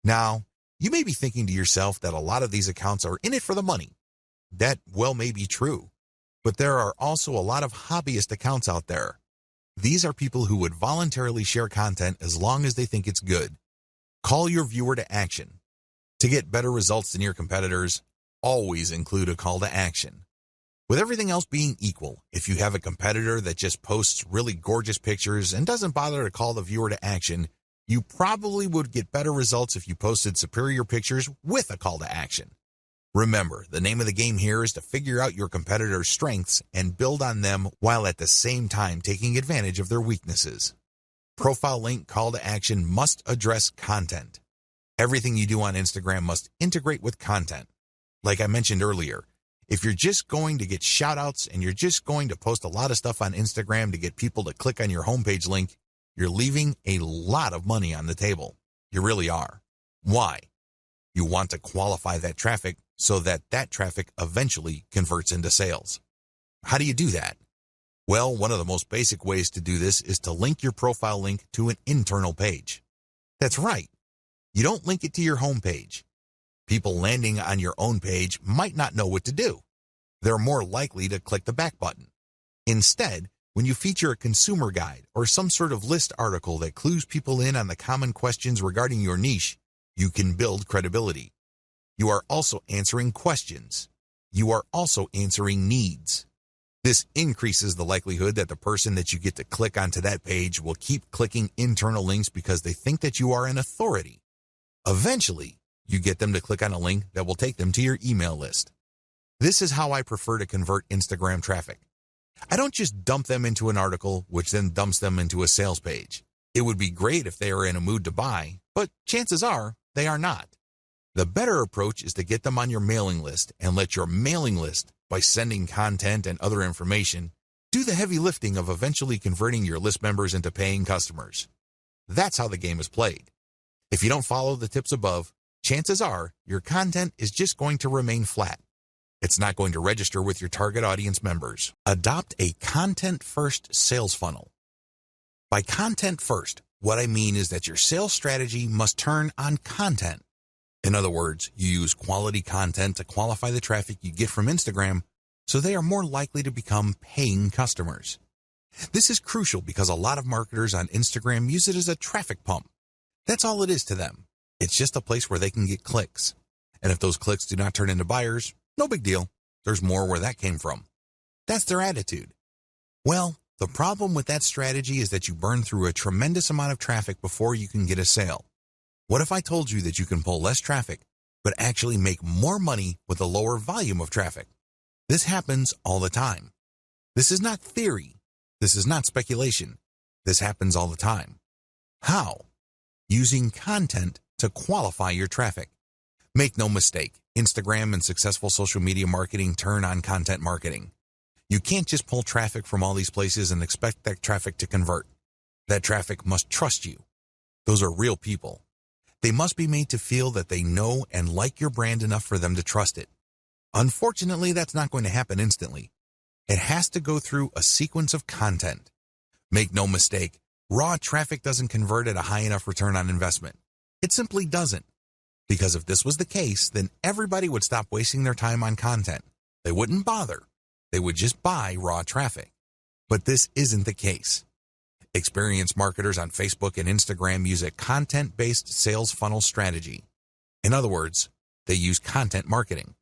Now, you may be thinking to yourself that a lot of these accounts are in it for the money. That well may be true, but there are also a lot of hobbyist accounts out there. These are people who would voluntarily share content as long as they think it's good. Call your viewer to action. To get better results than your competitors, always include a call to action. With everything else being equal, if you have a competitor that just posts really gorgeous pictures and doesn't bother to call the viewer to action, you probably would get better results if you posted superior pictures with a call to action. Remember, the name of the game here is to figure out your competitor's strengths and build on them while at the same time taking advantage of their weaknesses. Profile link call to action must address content. Everything you do on Instagram must integrate with content. Like I mentioned earlier, if you're just going to get shout-outs and you're just going to post a lot of stuff on Instagram to get people to click on your homepage link, you're leaving a lot of money on the table. You really are. Why? You want to qualify that traffic so that that traffic eventually converts into sales. How do you do that? Well, one of the most basic ways to do this is to link your profile link to an internal page. That's right. You don't link it to your homepage. People landing on your own page might not know what to do. They're more likely to click the back button. Instead, when you feature a consumer guide or some sort of list article that clues people in on the common questions regarding your niche, you can build credibility. You are also answering questions. You are also answering needs. This increases the likelihood that the person that you get to click onto that page will keep clicking internal links because they think that you are an authority. Eventually, you get them to click on a link that will take them to your email list. This is how I prefer to convert Instagram traffic. I don't just dump them into an article, which then dumps them into a sales page. It would be great if they are in a mood to buy, but chances are they are not. The better approach is to get them on your mailing list and let your mailing list, by sending content and other information, do the heavy lifting of eventually converting your list members into paying customers. That's how the game is played. If you don't follow the tips above, chances are your content is just going to remain flat. It's not going to register with your target audience members. Adopt a content-first sales funnel. By content first, what I mean is that your sales strategy must turn on content. In other words, you use quality content to qualify the traffic you get from Instagram, so they are more likely to become paying customers. This is crucial because a lot of marketers on Instagram use it as a traffic pump. That's all it is to them. It's just a place where they can get clicks. And if those clicks do not turn into buyers, no big deal. There's more where that came from. That's their attitude. Well, the problem with that strategy is that you burn through a tremendous amount of traffic before you can get a sale. What if I told you that you can pull less traffic, but actually make more money with a lower volume of traffic? This happens all the time. This is not theory. This is not speculation. This happens all the time. How? Using content to qualify your traffic. Make no mistake, Instagram and successful social media marketing turn on content marketing. You can't just pull traffic from all these places and expect that traffic to convert. That traffic must trust you. Those are real people. They must be made to feel that they know and like your brand enough for them to trust it. Unfortunately, that's not going to happen instantly. It has to go through a sequence of content. Make no mistake, raw traffic doesn't convert at a high enough return on investment. It simply doesn't. Because if this was the case, then everybody would stop wasting their time on content. They wouldn't bother. They would just buy raw traffic. But this isn't the case. Experienced marketers on Facebook and Instagram use a content-based sales funnel strategy. In other words, they use content marketing.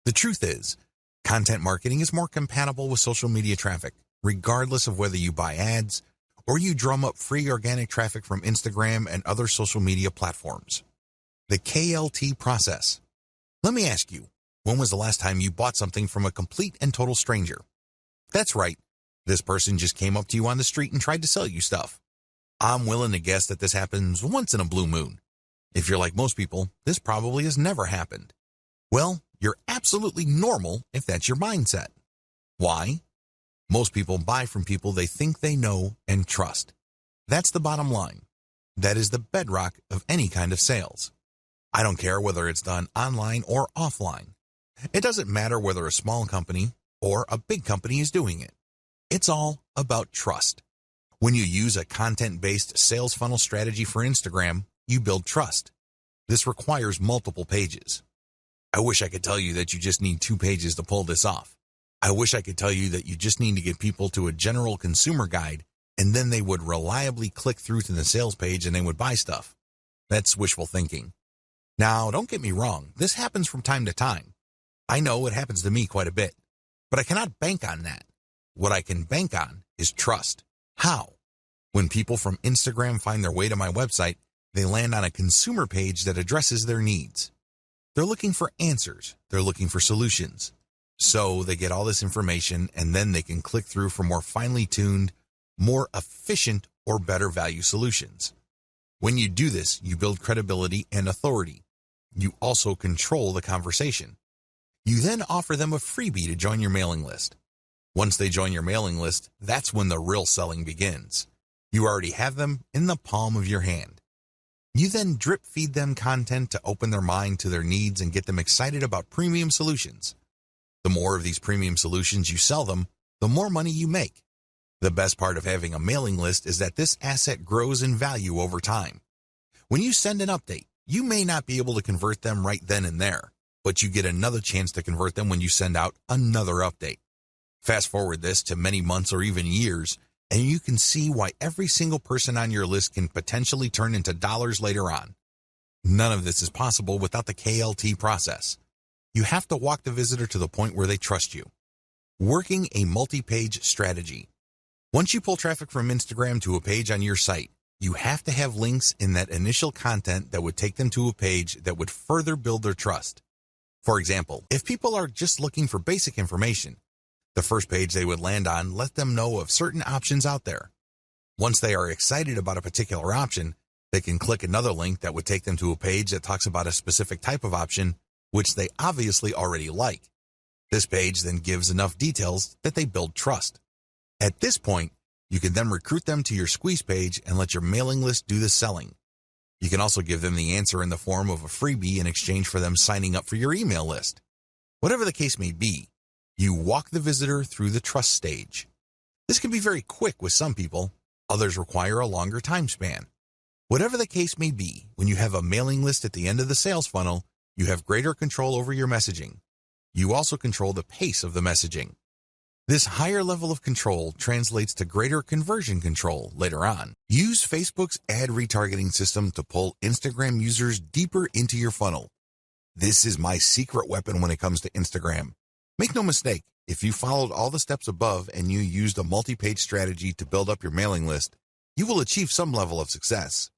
The truth is, content marketing is more compatible with social media traffic, regardless of whether you buy ads or you drum up free organic traffic from Instagram and other social media platforms. The KLT process. Let me ask you, when was the last time you bought something from a complete and total stranger? That's right. This person just came up to you on the street and tried to sell you stuff. I'm willing to guess that this happens once in a blue moon. If you're like most people, this probably has never happened. Well, you're absolutely normal if that's your mindset. Why? Most people buy from people they think they know and trust. That's the bottom line. That is the bedrock of any kind of sales. I don't care whether it's done online or offline. It doesn't matter whether a small company or a big company is doing it. It's all about trust. When you use a content-based sales funnel strategy for Instagram, you build trust. This requires multiple pages. I wish I could tell you that you just need 2 pages to pull this off. I wish I could tell you that you just need to get people to a general consumer guide and then they would reliably click through to the sales page and they would buy stuff. That's wishful thinking. Now, don't get me wrong, this happens from time to time. I know it happens to me quite a bit, but I cannot bank on that. What I can bank on is trust. How? When people from Instagram find their way to my website, they land on a consumer page that addresses their needs. They're looking for answers. They're looking for solutions. So they get all this information and then they can click through for more finely tuned, more efficient or better value solutions. When you do this, you build credibility and authority. You also control the conversation. You then offer them a freebie to join your mailing list. Once they join your mailing list, that's when the real selling begins. You already have them in the palm of your hand. You then drip feed them content to open their mind to their needs and get them excited about premium solutions. The more of these premium solutions you sell them, the more money you make. The best part of having a mailing list is that this asset grows in value over time. When you send an update, you may not be able to convert them right then and there, but you get another chance to convert them when you send out another update. Fast forward this to many months or even years, and you can see why every single person on your list can potentially turn into dollars later on. None of this is possible without the KLT process. You have to walk the visitor to the point where they trust you. Working a multi-page strategy. Once you pull traffic from Instagram to a page on your site, you have to have links in that initial content that would take them to a page that would further build their trust. For example, if people are just looking for basic information, the first page they would land on let them know of certain options out there. Once they are excited about a particular option, they can click another link that would take them to a page that talks about a specific type of option, which they obviously already like. This page then gives enough details that they build trust. At this point, you can then recruit them to your squeeze page and let your mailing list do the selling. You can also give them the answer in the form of a freebie in exchange for them signing up for your email list. Whatever the case may be, you walk the visitor through the trust stage. This can be very quick with some people, others require a longer time span. Whatever the case may be, when you have a mailing list at the end of the sales funnel, you have greater control over your messaging. You also control the pace of the messaging. This higher level of control translates to greater conversion control later on. Use Facebook's ad retargeting system to pull Instagram users deeper into your funnel. This is my secret weapon when it comes to Instagram. Make no mistake, if you followed all the steps above and you used a multi-page strategy to build up your mailing list, you will achieve some level of success.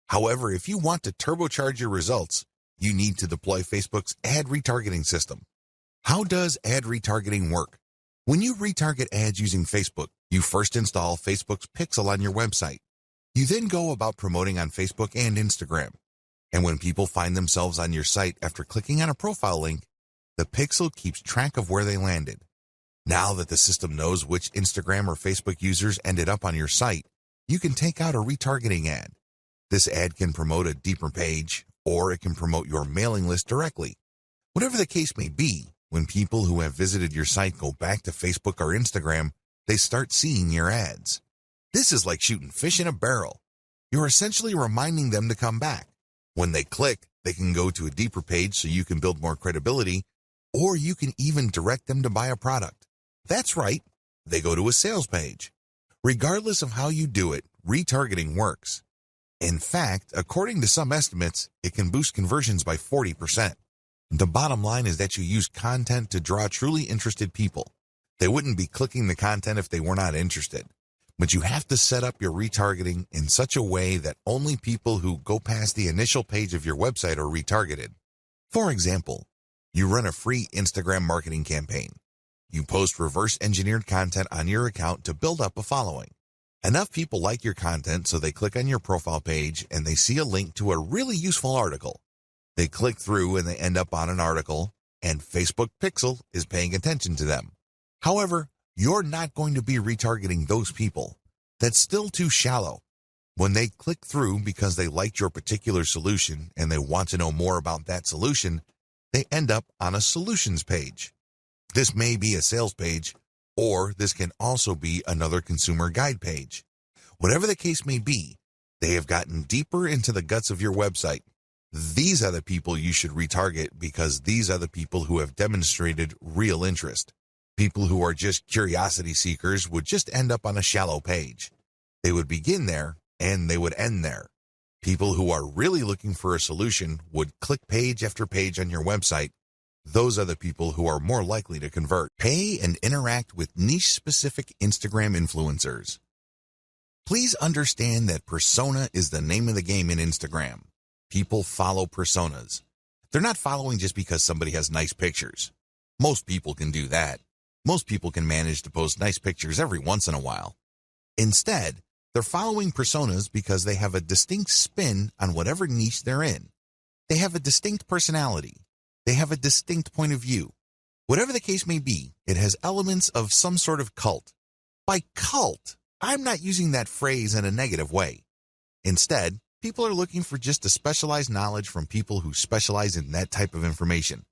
However, if you want to turbocharge your results, you need to deploy Facebook's ad retargeting system. How does ad retargeting work? When you retarget ads using Facebook, you first install Facebook's Pixel on your website. You then go about promoting on Facebook and Instagram. And when people find themselves on your site after clicking on a profile link, the Pixel keeps track of where they landed. Now that the system knows which Instagram or Facebook users ended up on your site, you can take out a retargeting ad. This ad can promote a deeper page, or it can promote your mailing list directly. Whatever the case may be, when people who have visited your site go back to Facebook or Instagram, they start seeing your ads. This is like shooting fish in a barrel. You're essentially reminding them to come back. When they click, they can go to a deeper page so you can build more credibility, or you can even direct them to buy a product. That's right, they go to a sales page. Regardless of how you do it, retargeting works. In fact, according to some estimates, it can boost conversions by 40%. The bottom line is that you use content to draw truly interested people. They wouldn't be clicking the content if they were not interested. But you have to set up your retargeting in such a way that only people who go past the initial page of your website are retargeted. For example, you run a free Instagram marketing campaign. You post reverse-engineered content on your account to build up a following. Enough people like your content so they click on your profile page and they see a link to a really useful article. They click through and they end up on an article, and Facebook Pixel is paying attention to them. However, you're not going to be retargeting those people. That's still too shallow. When they click through because they liked your particular solution and they want to know more about that solution, they end up on a solutions page. This may be a sales page, or this can also be another consumer guide page. Whatever the case may be, they have gotten deeper into the guts of your website. These are the people you should retarget because these are the people who have demonstrated real interest. People who are just curiosity seekers would just end up on a shallow page. They would begin there and they would end there. People who are really looking for a solution would click page after page on your website. Those are the people who are more likely to convert. Pay and interact with niche-specific Instagram influencers. Please understand that persona is the name of the game in Instagram. People follow personas. They're not following just because somebody has nice pictures. Most people can do that. Most people can manage to post nice pictures every once in a while. Instead, they're following personas because they have a distinct spin on whatever niche they're in. They have a distinct personality. They have a distinct point of view. Whatever the case may be, it has elements of some sort of cult. By cult, I'm not using that phrase in a negative way. Instead, people are looking for just a specialized knowledge from people who specialize in that type of information.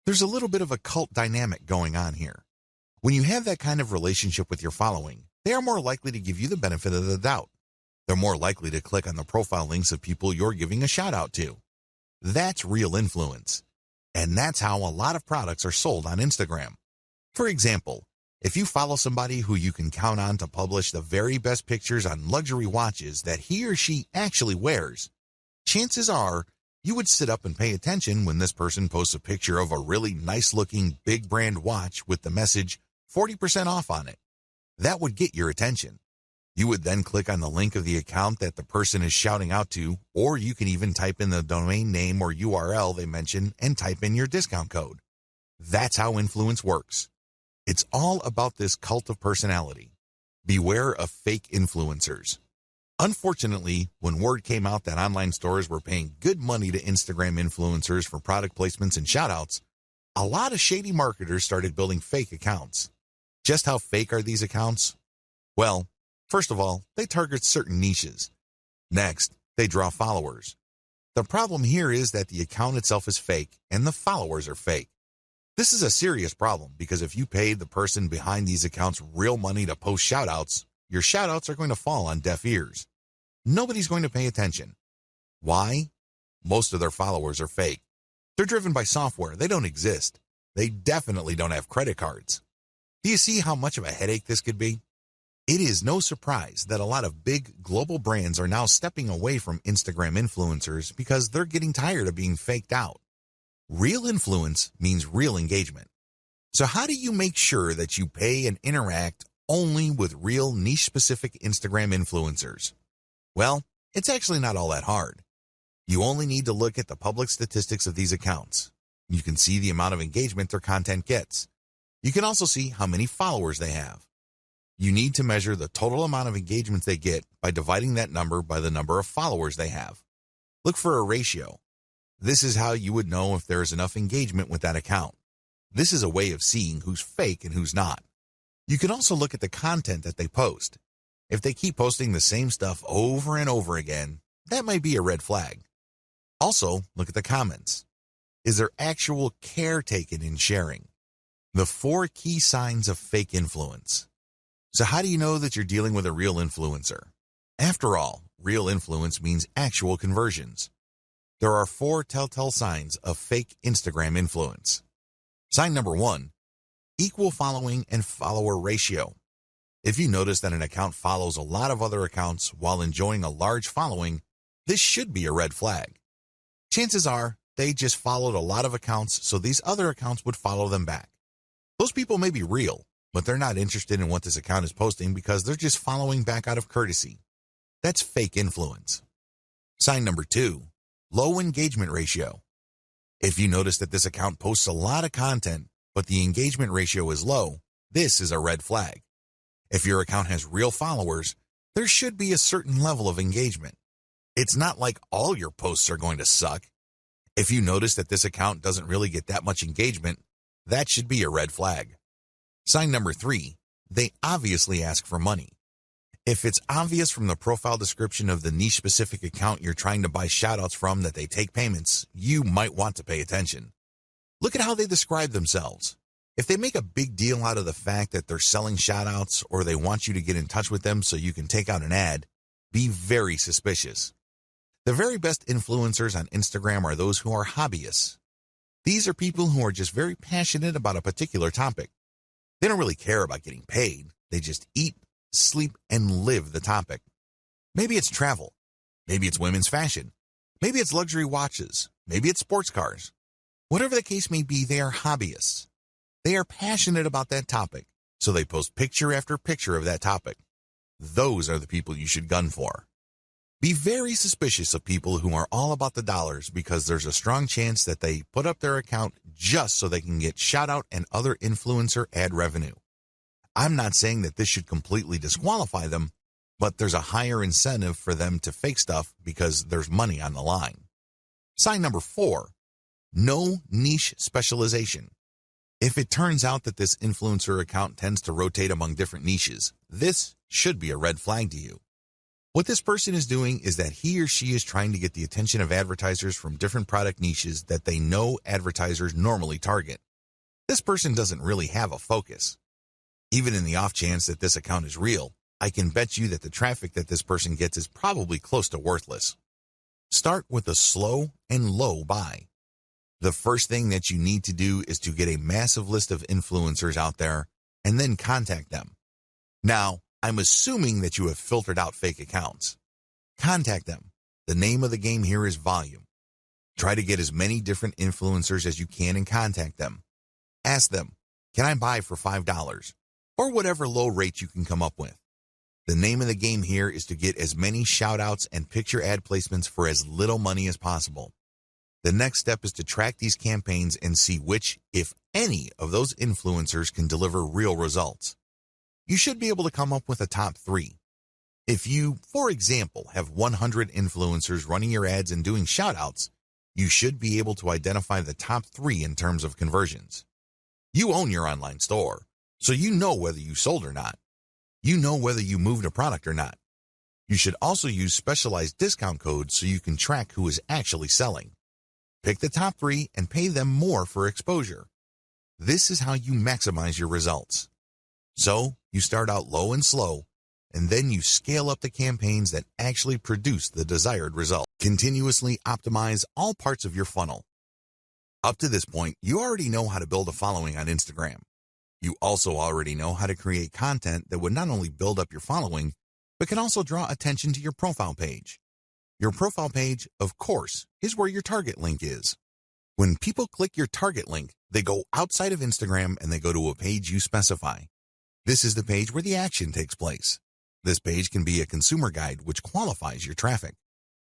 There's a little bit of a cult dynamic going on here. When you have that kind of relationship with your following, they are more likely to give you the benefit of the doubt. They're more likely to click on the profile links of people you're giving a shout out to. That's real influence. And that's how a lot of products are sold on Instagram. For example, if you follow somebody who you can count on to publish the very best pictures on luxury watches that he or she actually wears, chances are you would sit up and pay attention when this person posts a picture of a really nice-looking big brand watch with the message 40% off on it. That would get your attention. You would then click on the link of the account that the person is shouting out to, or you can even type in the domain name or URL they mention and type in your discount code. That's how influence works. It's all about this cult of personality. Beware of fake influencers. Unfortunately, when word came out that online stores were paying good money to Instagram influencers for product placements and shoutouts, a lot of shady marketers started building fake accounts. Just how fake are these accounts? Well, first of all, they target certain niches. Next, they draw followers. The problem here is that the account itself is fake and the followers are fake. This is a serious problem because if you paid the person behind these accounts real money to post shoutouts, your shoutouts are going to fall on deaf ears. Nobody's going to pay attention. Why? Most of their followers are fake. They're driven by software. They don't exist. They definitely don't have credit cards. Do you see how much of a headache this could be? It is no surprise that a lot of big global brands are now stepping away from Instagram influencers because they're getting tired of being faked out. Real influence means real engagement. So how do you make sure that you pay and interact only with real niche-specific Instagram influencers? Well, it's actually not all that hard. You only need to look at the public statistics of these accounts. You can see the amount of engagement their content gets. You can also see how many followers they have. You need to measure the total amount of engagements they get by dividing that number by the number of followers they have. Look for a ratio. This is how you would know if there is enough engagement with that account. This is a way of seeing who's fake and who's not. You can also look at the content that they post. If they keep posting the same stuff over and over again, that might be a red flag. Also, look at the comments. Is there actual care taken in sharing? The 4 key signs of fake influence. So how do you know that you're dealing with a real influencer? After all, real influence means actual conversions. There are 4 telltale signs of fake Instagram influence. Sign number 1, equal following and follower ratio. If you notice that an account follows a lot of other accounts while enjoying a large following, this should be a red flag. Chances are they just followed a lot of accounts, so these other accounts would follow them back. Those people may be real, but they're not interested in what this account is posting because they're just following back out of courtesy. That's fake influence. Sign number 2, low engagement ratio. If you notice that this account posts a lot of content, but the engagement ratio is low, this is a red flag. If your account has real followers, there should be a certain level of engagement. It's not like all your posts are going to suck. If you notice that this account doesn't really get that much engagement, that should be a red flag. Sign number 3, they obviously ask for money. If it's obvious from the profile description of the niche-specific account you're trying to buy shoutouts from that they take payments, you might want to pay attention. Look at how they describe themselves. If they make a big deal out of the fact that they're selling shoutouts or they want you to get in touch with them so you can take out an ad, be very suspicious. The very best influencers on Instagram are those who are hobbyists. These are people who are just very passionate about a particular topic. They don't really care about getting paid. They just eat, sleep, and live the topic. Maybe it's travel. Maybe it's women's fashion. Maybe it's luxury watches. Maybe it's sports cars. Whatever the case may be, they are hobbyists. They are passionate about that topic, so they post picture after picture of that topic. Those are the people you should gun for. Be very suspicious of people who are all about the dollars because there's a strong chance that they put up their account just so they can get shout-out and other influencer ad revenue. I'm not saying that this should completely disqualify them, but there's a higher incentive for them to fake stuff because there's money on the line. Sign number 4, no niche specialization. If it turns out that this influencer account tends to rotate among different niches, this should be a red flag to you. What this person is doing is that he or she is trying to get the attention of advertisers from different product niches that they know advertisers normally target. This person doesn't really have a focus. Even in the off chance that this account is real, I can bet you that the traffic that this person gets is probably close to worthless. Start with a slow and low buy. The first thing that you need to do is to get a massive list of influencers out there and then contact them. Now, I'm assuming that you have filtered out fake accounts. Contact them. The name of the game here is volume. Try to get as many different influencers as you can and contact them. Ask them, can I buy for $5? Or whatever low rate you can come up with. The name of the game here is to get as many shout-outs and picture ad placements for as little money as possible. The next step is to track these campaigns and see which, if any, of those influencers can deliver real results. You should be able to come up with a top 3. If you, for example, have 100 influencers running your ads and doing shoutouts, you should be able to identify the top 3 in terms of conversions. You own your online store, so you know whether you sold or not. You know whether you moved a product or not. You should also use specialized discount codes so you can track who is actually selling. Pick the top 3 and pay them more for exposure. This is how you maximize your results. So, you start out low and slow, and then you scale up the campaigns that actually produce the desired result. Continuously optimize all parts of your funnel. Up to this point, you already know how to build a following on Instagram. You also already know how to create content that would not only build up your following, but can also draw attention to your profile page. Your profile page, of course, is where your target link is. When people click your target link, they go outside of Instagram and they go to a page you specify. This is the page where the action takes place. This page can be a consumer guide which qualifies your traffic.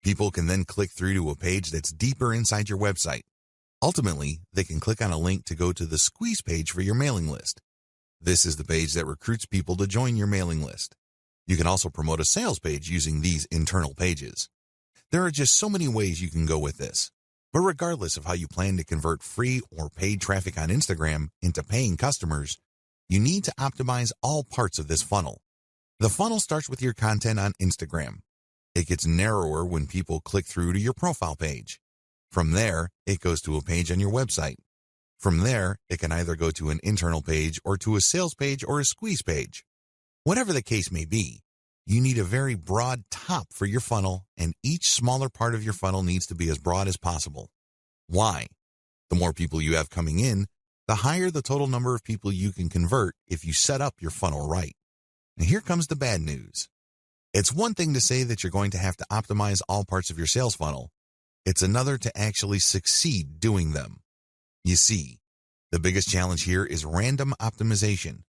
People can then click through to a page that's deeper inside your website. Ultimately, they can click on a link to go to the squeeze page for your mailing list. This is the page that recruits people to join your mailing list. You can also promote a sales page using these internal pages. There are just so many ways you can go with this. But regardless of how you plan to convert free or paid traffic on Instagram into paying customers, you need to optimize all parts of this funnel. The funnel starts with your content on Instagram. It gets narrower when people click through to your profile page. From there, it goes to a page on your website. From there, it can either go to an internal page or to a sales page or a squeeze page. Whatever the case may be, you need a very broad top for your funnel, and each smaller part of your funnel needs to be as broad as possible. Why? The more people you have coming in, the higher the total number of people you can convert if you set up your funnel right. And here comes the bad news. It's one thing to say that you're going to have to optimize all parts of your sales funnel. It's another to actually succeed doing them. You see, the biggest challenge here is random optimization.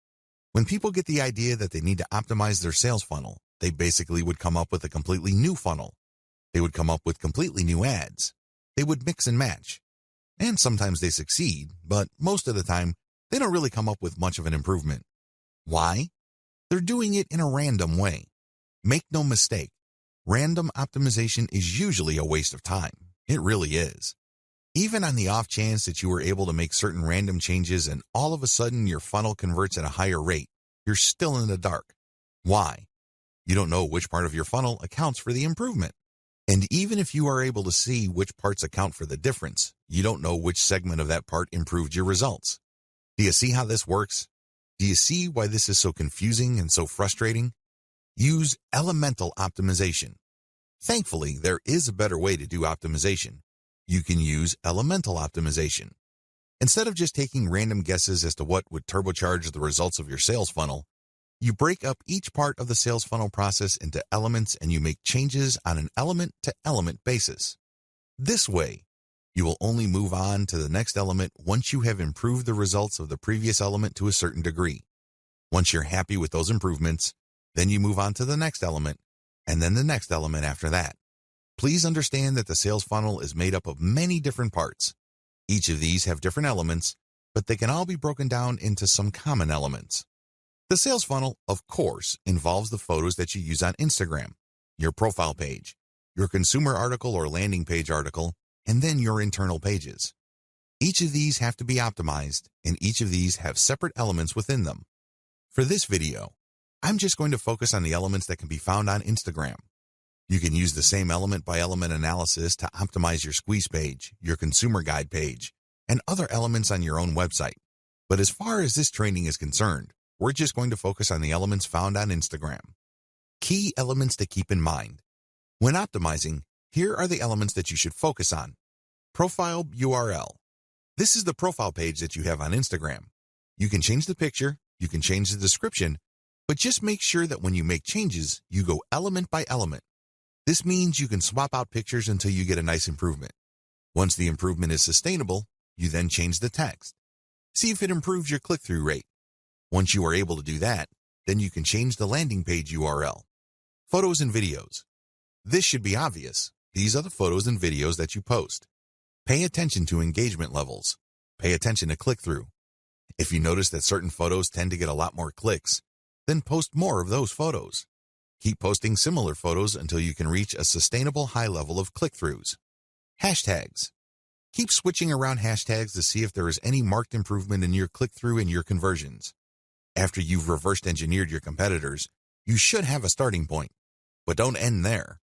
When people get the idea that they need to optimize their sales funnel, they basically would come up with a completely new funnel. They would come up with completely new ads. They would mix and match. And sometimes they succeed, but most of the time, they don't really come up with much of an improvement. Why? They're doing it in a random way. Make no mistake, random optimization is usually a waste of time. It really is. Even on the off chance that you were able to make certain random changes and all of a sudden your funnel converts at a higher rate, you're still in the dark. Why? You don't know which part of your funnel accounts for the improvement. And even if you are able to see which parts account for the difference, you don't know which segment of that part improved your results. Do you see how this works? Do you see why this is so confusing and so frustrating? Use elemental optimization. Thankfully, there is a better way to do optimization. You can use elemental optimization. Instead of just taking random guesses as to what would turbocharge the results of your sales funnel, you break up each part of the sales funnel process into elements and you make changes on an element-to-element basis. This way, you will only move on to the next element once you have improved the results of the previous element to a certain degree. Once you're happy with those improvements, then you move on to the next element, and then the next element after that. Please understand that the sales funnel is made up of many different parts. Each of these have different elements, but they can all be broken down into some common elements. The sales funnel, of course, involves the photos that you use on Instagram, your profile page, your consumer article or landing page article, and then your internal pages. Each of these have to be optimized, and each of these have separate elements within them. For this video, I'm just going to focus on the elements that can be found on Instagram. You can use the same element-by-element analysis to optimize your squeeze page, your consumer guide page, and other elements on your own website. But as far as this training is concerned, we're just going to focus on the elements found on Instagram. Key elements to keep in mind. When optimizing, here are the elements that you should focus on. Profile URL. This is the profile page that you have on Instagram. You can change the picture, you can change the description, but just make sure that when you make changes, you go element by element. This means you can swap out pictures until you get a nice improvement. Once the improvement is sustainable, you then change the text. See if it improves your click-through rate. Once you are able to do that, then you can change the landing page URL. Photos and videos. This should be obvious. These are the photos and videos that you post. Pay attention to engagement levels. Pay attention to click-through. If you notice that certain photos tend to get a lot more clicks, then post more of those photos. Keep posting similar photos until you can reach a sustainable high level of click-throughs. Hashtags. Keep switching around hashtags to see if there is any marked improvement in your click-through and your conversions. After you've reversed engineered your competitors, you should have a starting point. But don't end there.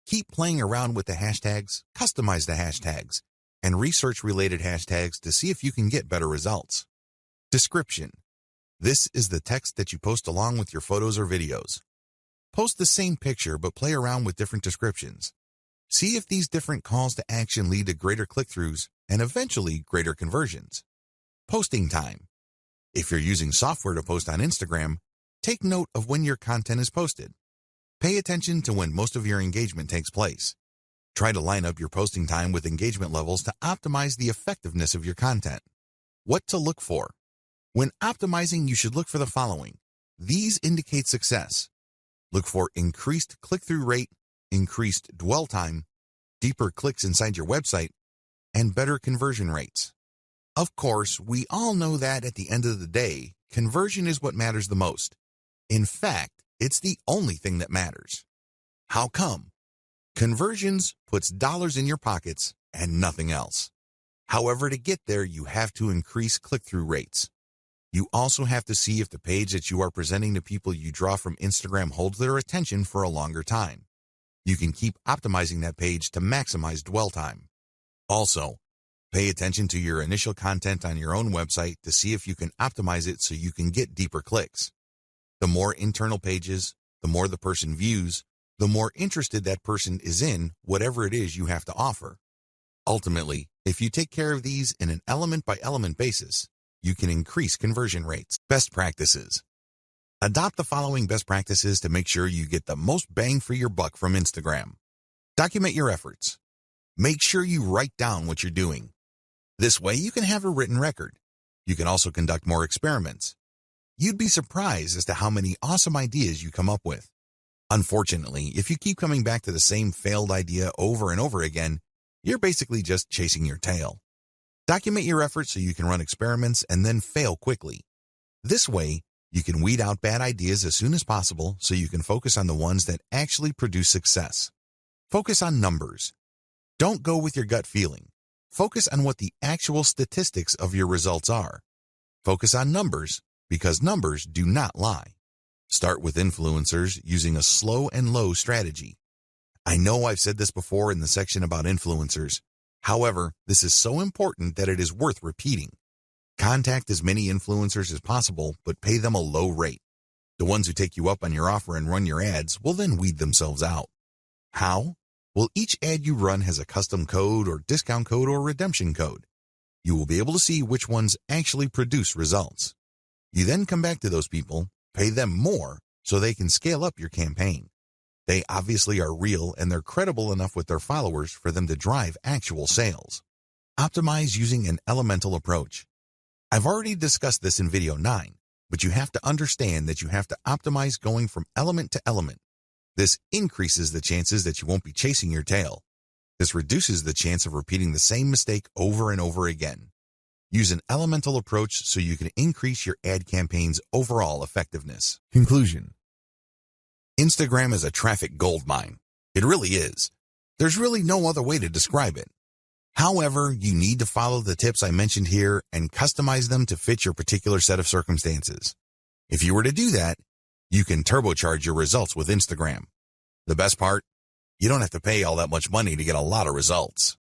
Keep playing around with the hashtags, customize the hashtags, and research related hashtags to see if you can get better results. Description. This is the text that you post along with your photos or videos. Post the same picture but play around with different descriptions. See if these different calls to action lead to greater click-throughs and eventually greater conversions. Posting time. If you're using software to post on Instagram, take note of when your content is posted. Pay attention to when most of your engagement takes place. Try to line up your posting time with engagement levels to optimize the effectiveness of your content. What to look for. When optimizing, you should look for the following. These indicate success. Look for increased click-through rate, increased dwell time, deeper clicks inside your website, and better conversion rates. Of course, we all know that at the end of the day, conversion is what matters the most. In fact, it's the only thing that matters. How come? Conversions puts dollars in your pockets and nothing else. However, to get there, you have to increase click-through rates. You also have to see if the page that you are presenting to people you draw from Instagram holds their attention for a longer time. You can keep optimizing that page to maximize dwell time. Also, pay attention to your initial content on your own website to see if you can optimize it so you can get deeper clicks. The more internal pages, the more the person views, the more interested that person is in whatever it is you have to offer. Ultimately, if you take care of these in an element-by-element basis, you can increase conversion rates. Best practices. Adopt the following best practices to make sure you get the most bang for your buck from Instagram. Document your efforts. Make sure you write down what you're doing. This way you can have a written record. You can also conduct more experiments. You'd be surprised as to how many awesome ideas you come up with. Unfortunately, if you keep coming back to the same failed idea over and over again, you're basically just chasing your tail. Document your efforts so you can run experiments and then fail quickly. This way, you can weed out bad ideas as soon as possible so you can focus on the ones that actually produce success. Focus on numbers. Don't go with your gut feeling. Focus on what the actual statistics of your results are. Focus on numbers because numbers do not lie. Start with influencers using a slow and low strategy. I know I've said this before in the section about influencers. However, this is so important that it is worth repeating. Contact as many influencers as possible, but pay them a low rate. The ones who take you up on your offer and run your ads will then weed themselves out. How? Well, each ad you run has a custom code or discount code or redemption code. You will be able to see which ones actually produce results. You then come back to those people, pay them more so they can scale up your campaign. They obviously are real and they're credible enough with their followers for them to drive actual sales. Optimize using an elemental approach. I've already discussed this in video 9, but you have to understand that you have to optimize going from element to element. This increases the chances that you won't be chasing your tail. This reduces the chance of repeating the same mistake over and over again. Use an elemental approach so you can increase your ad campaign's overall effectiveness. Conclusion. Instagram is a traffic goldmine. It really is. There's really no other way to describe it. However, you need to follow the tips I mentioned here and customize them to fit your particular set of circumstances. If you were to do that, you can turbocharge your results with Instagram. The best part? You don't have to pay all that much money to get a lot of results.